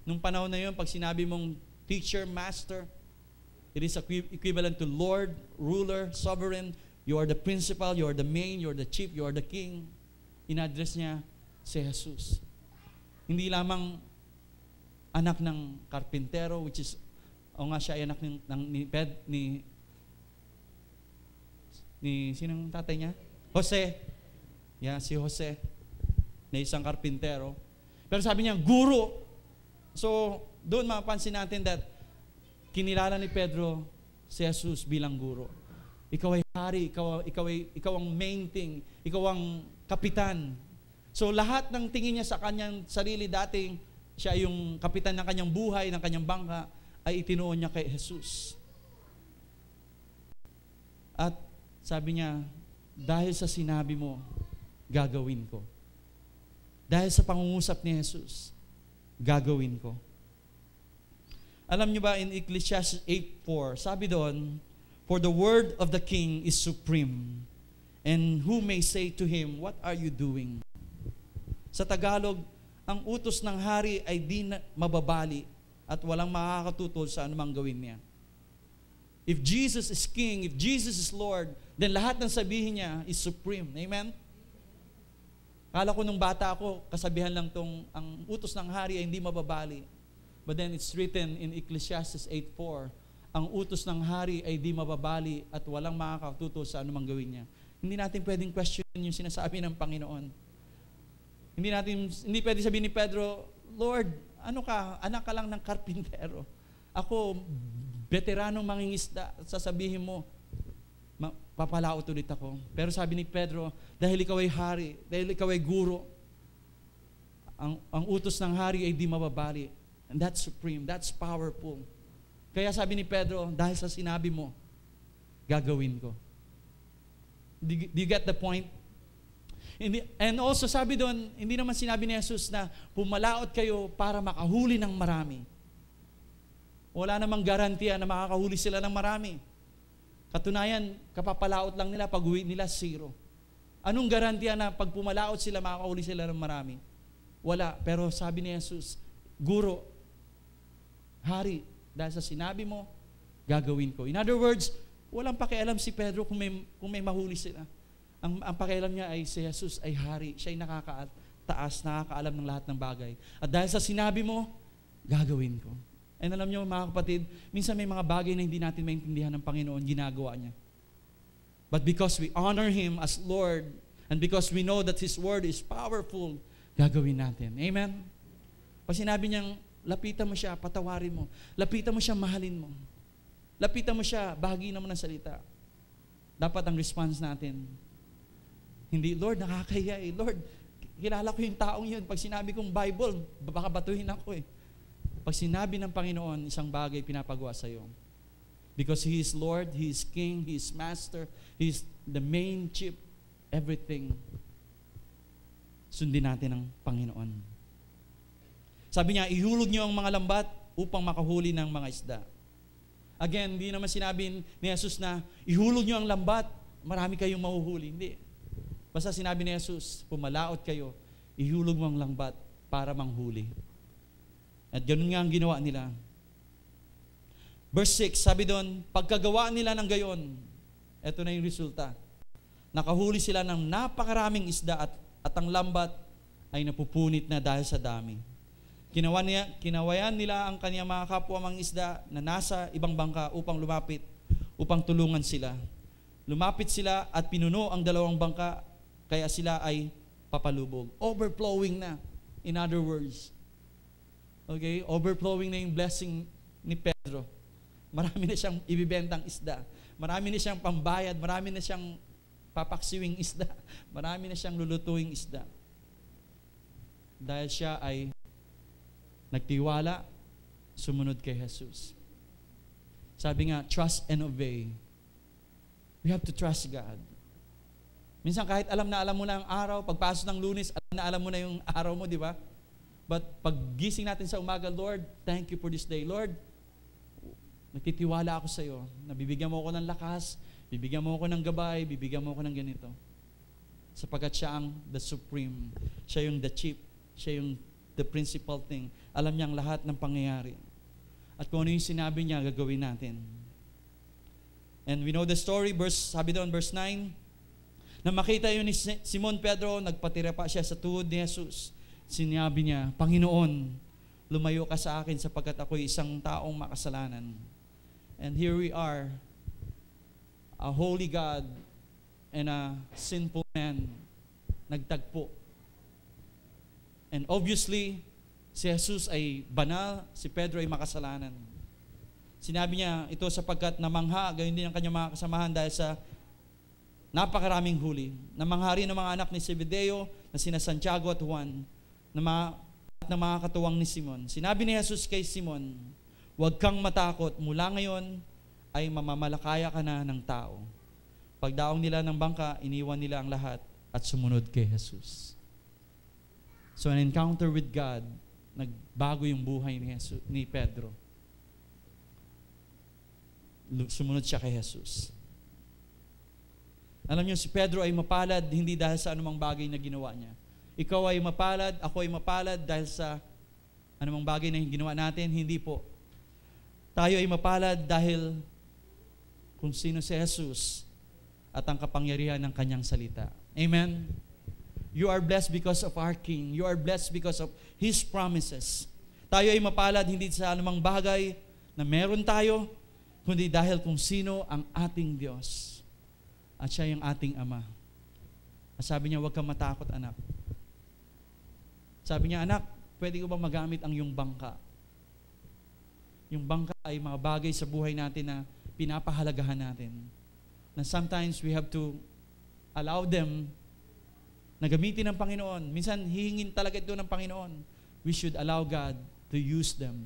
Nung panahon na yun, pag sinabi mong teacher, master, It is equivalent to Lord, ruler, sovereign. You are the principal, you are the main, you are the chief, you are the king. In-address niya si Jesus. Hindi lamang anak ng karpintero, which is, siya ay anak ni sinong tatay niya? Jose. Yeah, si Jose, na isang karpintero. Pero sabi niya, guro. So, doon mapapansin natin that kinilala ni Pedro si Jesus bilang guro. Ikaw ay hari, ikaw ang main thing, ikaw ang kapitan. So lahat ng tingin niya sa kanyang sarili dating siya yung kapitan ng kanyang buhay, ng kanyang bangka, ay itinuon niya kay Jesus. At sabi niya, dahil sa sinabi mo, gagawin ko. Dahil sa pangungusap ni Jesus, gagawin ko. Alam niyo ba in Ecclesiastes 8:4, sabi doon, for the word of the king is supreme, and who may say to him, what are you doing? Sa Tagalog, ang utos ng hari ay di mababali at walang makakatutol sa anumang gawin niya. If Jesus is king, if Jesus is Lord, then lahat ng sabihin niya is supreme. Amen? Kala ko nung bata ako, kasabihan lang ang utos ng hari ay hindi mababali. But then it's written in Ecclesiastes 8:4, ang utos ng hari ay di mababali at walang makakatutol sa anumang gawin niya. Hindi natin pwedeng question yung sinasabi ng Panginoon. Hindi pwedeng sabihin ni Pedro, Lord, ano ka? Anak ka lang ng karpintero. Ako, veteranong mangingisda. Sasabihin mo, papalaot ulit ako. Pero sabi ni Pedro, dahil ikaw ay hari, dahil ikaw ay guro, ang utos ng hari ay di mababali. And that's supreme, that's powerful. Kaya sabi ni Pedro, dahil sa sinabi mo, gagawin ko. Do you get the point? And also sabi doon, hindi naman sinabi ni Jesus na pumalaot kayo para makahuli ng marami. Wala namang garantiya na makakahuli sila ng marami. Katunayan, kapapalaot lang nila, pag-uwi nila, 0. Anong garantiya na pag pumalaot sila, makakahuli sila ng marami? Wala. Pero sabi ni Jesus, guro, hari, dahil sa sinabi mo, gagawin ko. In other words, walang pakialam si Pedro kung may mahuli sila. Ang pakialam niya ay si Jesus ay hari. Siya ay nakakataas, nakakaalam ng lahat ng bagay. At dahil sa sinabi mo, gagawin ko. And alam niyo mga kapatid, minsan may mga bagay na hindi natin maintindihan ng Panginoon, ginagawa niya. But because we honor Him as Lord, and because we know that His Word is powerful, gagawin natin. Amen? Pag sinabi niyang, lapitan mo siya, patawarin mo. Lapitan mo siya, mahalin mo. Lapitan mo siya, bahagi naman ng salita. Dapat ang response natin, hindi, Lord, nakakahiya eh. Lord, kilala ko yung taong yun. Pag sinabi kong Bible, baka batuhin ako eh. Pag sinabi ng Panginoon, isang bagay pinapagawa sa iyo. Because He is Lord, He is King, He is Master, He is the main chief, everything. Sundin natin ang Panginoon. Sabi niya, ihulog niyo ang mga lambat upang makahuli ng mga isda. Again, hindi naman sinabi ni Jesus na ihulog niyo ang lambat, marami kayong mahuhuli. Hindi. Basta sinabi ni Jesus, pumalaot kayo, ihulog mo ang lambat para manghuli. At ganun nga ang ginawa nila. Verse 6, sabi doon, pagkagawa nila ng gayon, eto na yung resulta. Nakahuli sila ng napakaraming isda at ang lambat ay napupunit na dahil sa dami. Kinawayan nila ang kaniyang mga kapwa mga isda na nasa ibang bangka upang lumapit, upang tulungan sila. Lumapit sila at pinuno ang dalawang bangka, kaya sila ay papalubog. Overflowing na, in other words. Okay? Overflowing na yung blessing ni Pedro. Marami na siyang ibibentang isda. Marami na siyang pambayad. Marami na siyang papaksiwing isda. Marami na siyang lulutuing isda. Dahil siya ay nagtiwala, sumunod kay Jesus. Sabi nga, trust and obey. We have to trust God. Minsan kahit alam mo na ang araw, pagpasok ng Lunes, alam mo na yung araw mo, di ba? But pag gising natin sa umaga, Lord, thank you for this day. Lord, nagtitiwala ako sa iyo. Nabibigyan mo ako ng lakas, bibigyan mo ako ng gabay, bibigyan mo ako ng ganito. Sapagkat siya ang the supreme. Siya yung the chief. Siya yung the principal thing. Alam niya ang lahat ng pangyayari. At kung ano yung sinabi niya, gagawin natin. And we know the story, sabi doon, verse 9, na makita yun ni Simon Pedro, nagpatira pa siya sa tuhod ni Jesus. Sinabi niya, Panginoon, lumayo ka sa akin sapagkat ako'y isang taong makasalanan. And here we are, a holy God and a sinful man, nagtagpo. And obviously, si Jesus ay banal, si Pedro ay makasalanan. Sinabi niya ito sapagkat namangha, gayon din ang kanyang mga kasamahan dahil sa napakaraming huli. Namangha rin ng mga anak ni Zebedeo na sina Santiago at Juan at ng mga katuwang ni Simon. Sinabi ni Jesus kay Simon, huwag kang matakot, mula ngayon ay mamamalakaya ka na ng tao. Pagdaong nila ng bangka, iniwan nila ang lahat at sumunod kay Jesus. So an encounter with God, nagbago yung buhay ni Pedro. Sumunod siya kay Jesus. Alam niyo, si Pedro ay mapalad hindi dahil sa anumang bagay na ginawa niya. Ikaw ay mapalad, ako ay mapalad dahil sa anumang bagay na ginawa natin, hindi po. Tayo ay mapalad dahil kung sino si Jesus at ang kapangyarihan ng kanyang salita. Amen? You are blessed because of our King. You are blessed because of His promises. Tayo ay mapalad hindi sa anumang bagay na meron tayo, kundi dahil kung sino ang ating Diyos. At siya yung ating Ama. At sabi niya, huwag kang matakot, anak. Sabi niya, anak, pwede ko ba magamit ang iyong bangka? Yung bangka ay mga bagay sa buhay natin na pinapahalagahan natin. Na sometimes we have to allow them na gamitin ng Panginoon. Minsan, hihingin talaga ito ng Panginoon. We should allow God to use them.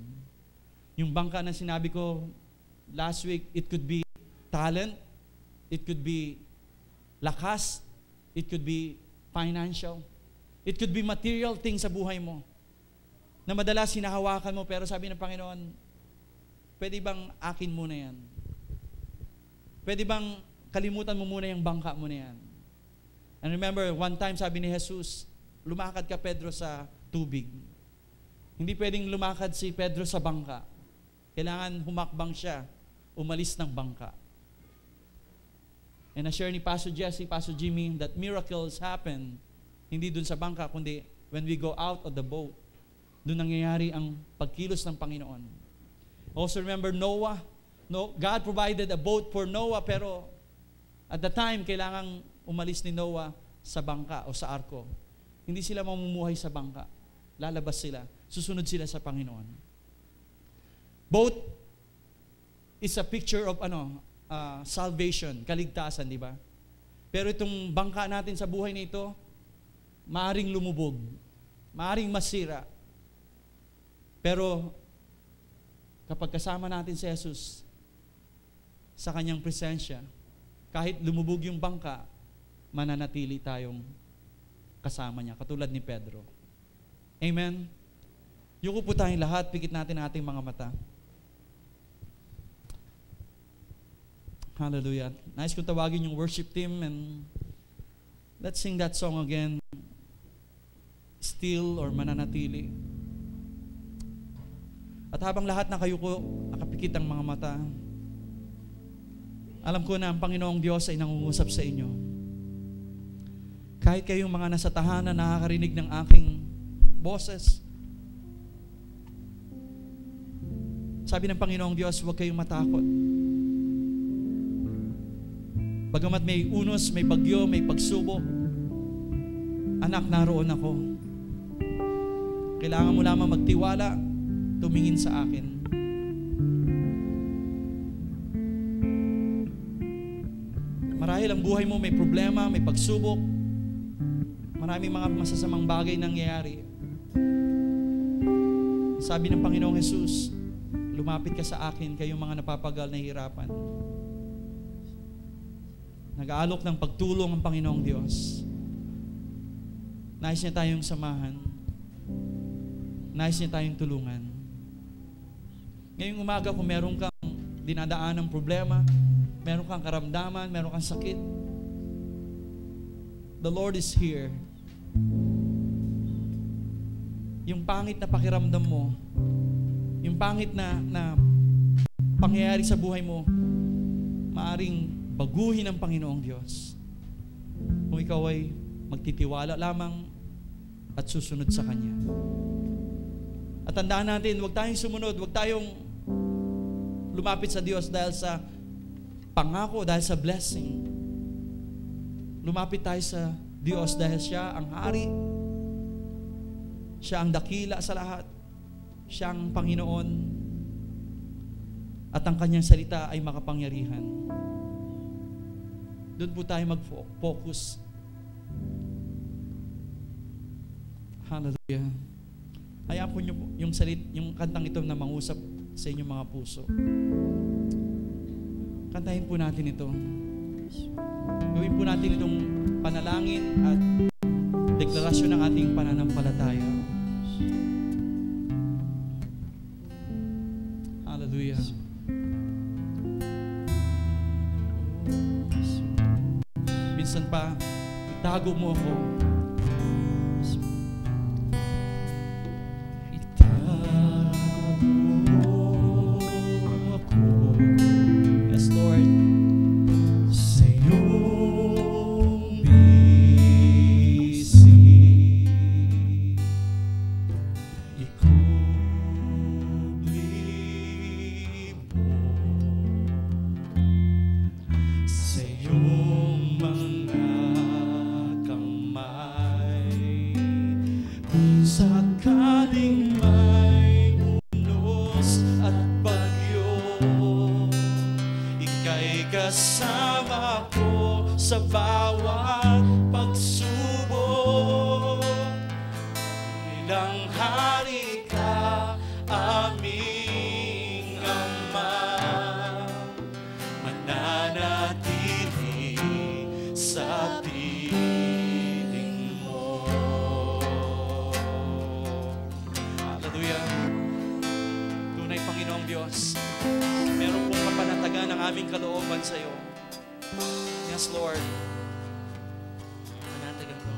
Yung bangka na sinabi ko last week, it could be talent, it could be lakas, it could be financial, it could be material things sa buhay mo na madalas hinahawakan mo, pero sabi ng Panginoon, pwede bang akin muna yan? Pwede bang kalimutan mo muna yung bangka mo na yan? And remember, one time sabi ni Jesus, lumakad ka Pedro sa tubig. Hindi pwedeng lumakad si Pedro sa bangka. Kailangan humakbang siya, umalis ng bangka. And na-share ni Pastor Jesse, Pastor Jimmy, that miracles happen, hindi dun sa bangka, kundi when we go out of the boat, dun nangyayari ang pagkilos ng Panginoon. Also remember Noah. God provided a boat for Noah, pero at the time, kailangang umalis ni Noah sa bangka o sa arko. Hindi sila mamumuhay sa bangka. Lalabas sila. Susunod sila sa Panginoon. Boat is a picture of salvation, kaligtasan, di ba? Pero itong bangka natin sa buhay nito, maaring lumubog, maaring masira. Pero kapag kasama natin si Jesus sa kanyang presensya, kahit lumubog yung bangka, mananatili tayong kasama niya, katulad ni Pedro. Amen? Yuko po tayong lahat, pikit natin ang ating mga mata. Hallelujah. Nice kung tawagin yung worship team and let's sing that song again. Still or mananatili. At habang lahat na kayo ko nakapikit ang mga mata, alam ko na ang Panginoong Diyos ay nangungusap sa inyo. Kahit kayong mga nasa tahanan nakakarinig ng aking boses, sabi ng Panginoong Diyos, huwag kayong matakot. Bagamat may unos, may bagyo, may pagsubok, anak, naroon ako. Kailangan mo lamang magtiwala, tumingin sa akin. Marahil ang buhay mo may problema, may pagsubok, maraming mga masasamang bagay nangyayari. Sabi ng Panginoong Jesus, lumapit ka sa akin, kayong mga napapagal na hirapan. Nag-aalok ng pagtulong ang Panginoong Diyos. Nais niya tayong samahan. Nais niya tayong tulungan. Ngayong umaga, kung meron kang dinadaan ng problema, meron kang karamdaman, meron kang sakit, the Lord is here. Yung pangit na pakiramdam mo, yung pangit na pangyayari sa buhay mo, maaring baguhin ng Panginoong Diyos kung ikaw ay magtitiwala lamang at susunod sa Kanya. At tandaan natin, huwag tayong sumunod, huwag tayong lumapit sa Diyos dahil sa pangako, dahil sa blessing. Lumapit tayo sa Diyos dahil Siya ang hari, Siya ang dakila sa lahat, Siya ang Panginoon, at ang Kanyang salita ay makapangyarihan. Doon po tayo mag-focus. Hallelujah. Hayaan po niyo yung kantang ito na mangusap sa inyong mga puso. Kantahin po natin ito. Gawin po natin itong panalangin at deklarasyon ng ating pananampalataya. Hallelujah. Minsan pa, itago mo ako. Yes, Lord. Panatagan ko.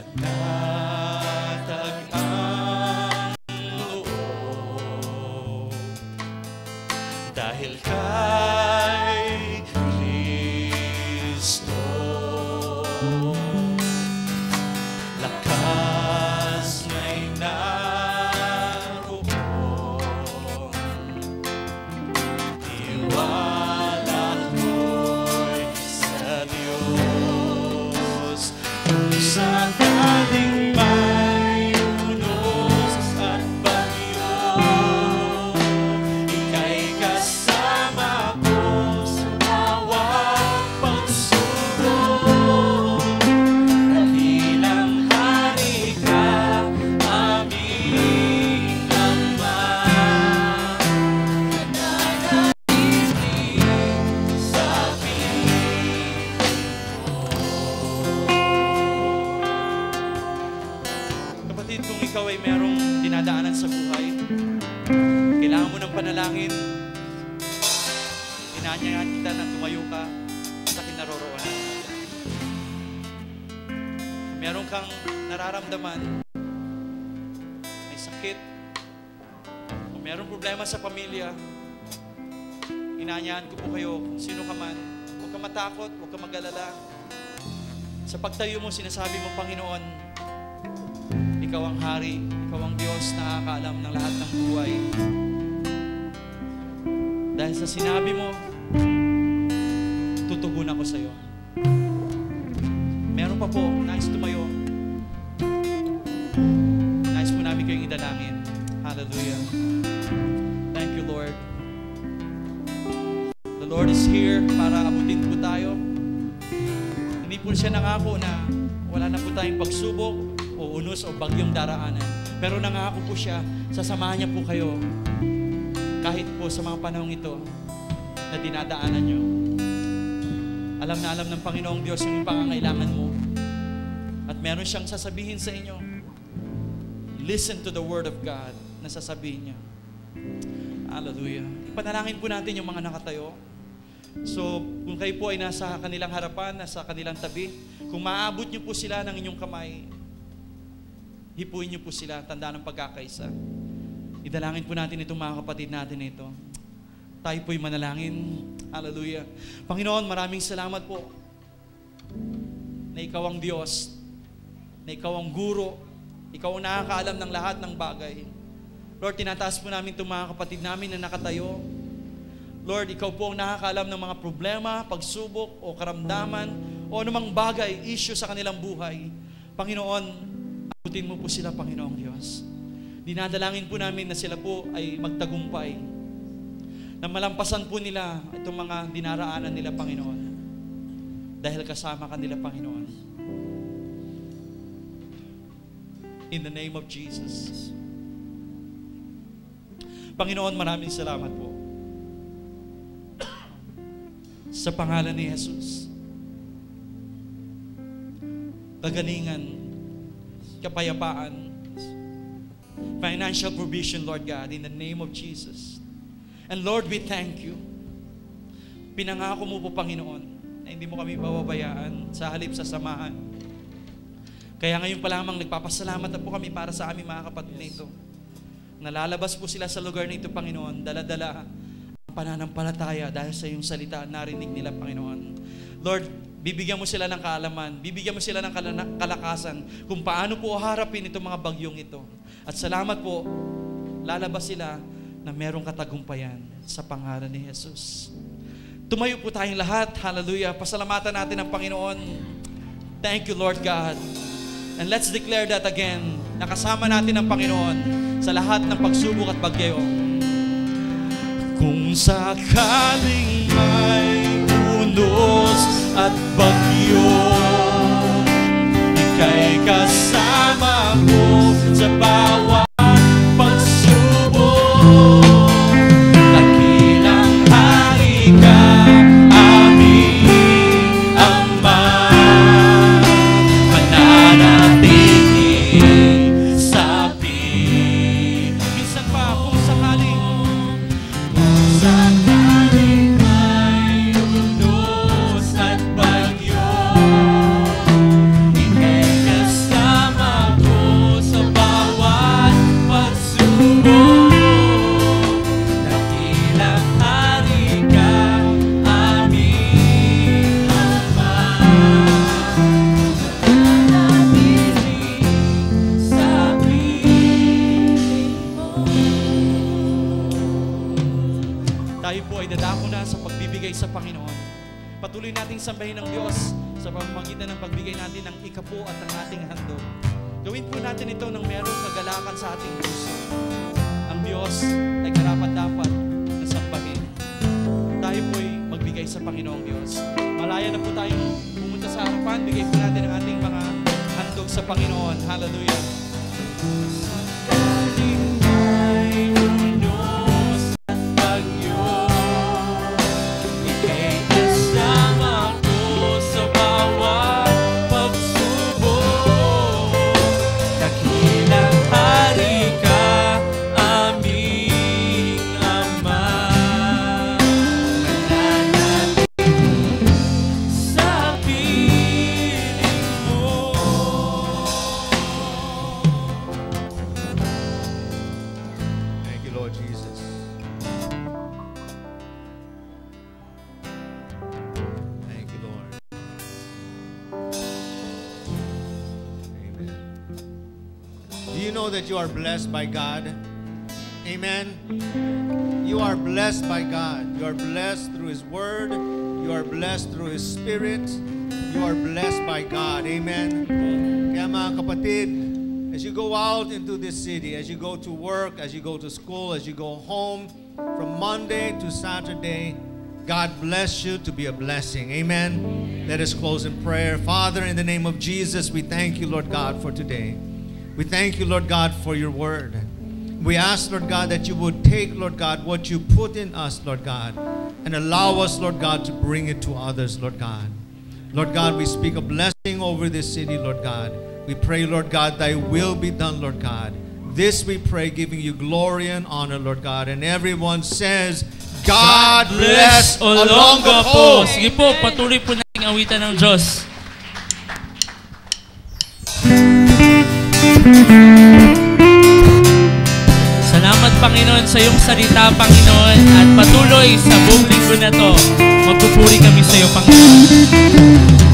Panatag ang loob dahil kay Kristo. Lakas niya'y naroon. Sa daling may unos at bagyo, ika'y kasama ko sa bawat pagsubok. Dakilang hari ka, aming Ama, nananatili sa kung ikaw ay merong dinadaanan sa buhay, kailangan mo ng panalangin, inaanyayahan kita na tumayo ka sa kinaroroonan. Meron kang nararamdaman, may sakit, o merong problema sa pamilya, inaanyayahan ko po kayo, kung sino ka man, huwag ka matakot, huwag ka mag-alala. Sa pagtayo mo, sinasabi mo, Panginoon, Ikaw ang hari, Ikaw ang Diyos na nakakaalam ng lahat ng buhay. Dahil sa sinabi mo, tutugon ako sa iyo. Meron pa po, nais tumayo. Nais po namin kayong idalangin. Hallelujah. Thank you, Lord. The Lord is here para abutin po tayo. Hindi po siya nangako na wala na po tayong pagsubok o unos o bagyong daraanan. Pero nangako po siya, sasamahan niya po kayo kahit po sa mga panahong ito na dinadaanan niyo. Alam na alam ng Panginoong Diyos yung pangangailangan mo. At meron siyang sasabihin sa inyo. Listen to the Word of God na sasabihin niya. Hallelujah. Ipanalangin po natin yung mga nakatayo. So, kung kayo po ay nasa kanilang harapan, nasa kanilang tabi, kung maabot niyo po sila ng inyong kamay, hipuin niyo po sila, tanda ng pagkakaisa. Idalangin po natin itong mga kapatid natin ito. Tayo po'y manalangin. Hallelujah. Panginoon, maraming salamat po na Ikaw ang Diyos, na Ikaw ang guro, Ikaw ang nakakaalam ng lahat ng bagay. Lord, tinataas po namin itong mga kapatid namin na nakatayo. Lord, Ikaw po ang nakakaalam ng mga problema, pagsubok o karamdaman o anumang bagay, issue sa kanilang buhay. Panginoon, abutin mo po sila, Panginoong Diyos. Dinadalangin po namin na sila po ay magtagumpay, na malampasan po nila itong mga dinaraanan nila, Panginoon. Dahil kasama ka nila, Panginoon. In the name of Jesus. Panginoon, maraming salamat po. Sa pangalan ni Jesus. Kagalingan, kapayapaan, financial provision, Lord God, in the name of Jesus. And Lord, we thank you. Pinangako mo po, Panginoon, na hindi mo kami pababayaan sa halip sa samahan. Kaya ngayon pa lamang nagpapasalamat na po kami para sa aming mga kapatid na ito. Nalalabas po sila sa lugar na ito, Panginoon, dala-dala ang pananampalataya dahil sa iyong salita narinig nila, Panginoon. Lord, bibigyan mo sila ng kaalaman, bibigyan mo sila ng kalakasan kung paano po harapin itong mga bagyong ito. At salamat po, lalabas sila na merong katagumpayan sa pangalan ni Jesus. Tumayo po tayong lahat. Hallelujah. Pasalamatan natin ang Panginoon. Thank you, Lord God. And let's declare that again. Nakasama natin ang Panginoon sa lahat ng pagsubok at bagyo. Kung sakaling may unos at bagyo, ika'y kasama ko sa bawat patuloy nating sambahin ng Diyos sa pamamagitan ng pagbigay natin ng ikapo at ng ating handog. Gawin po natin ito ng merong kagalakan sa ating puso. Ang Diyos ay karapat-dapat na sambahin. Tayo po'y magbigay sa Panginoong Diyos. Malaya na po tayong pumunta sa harapan. Bigay po natin ang ating mga handog sa Panginoon. Hallelujah. You are blessed by God. Amen. You are blessed by God. You are blessed through His Word. You are blessed through His Spirit. You are blessed by God. Amen. Kaya mga kapatid, as you go out into this city, as you go to work, as you go to school, as you go home, from Monday to Saturday, God bless you to be a blessing. Amen. Let us close in prayer. Father, in the name of Jesus, we thank you, Lord God, for today. We thank you, Lord God, for your word. We ask, Lord God, that you would take, Lord God, what you put in us, Lord God, and allow us, Lord God, to bring it to others, Lord God. Lord God, we speak a blessing over this city, Lord God. We pray, Lord God, thy will be done, Lord God. This we pray, giving you glory and honor, Lord God. And everyone says, God bless Olonga po. Sige po, patuloy po nating awitan ng Diyos. Salamat, Panginoon, sa sa iyong salita, Panginoon, at patuloy sa buong linggo na to, magpupuri kami sa iyo, Panginoon.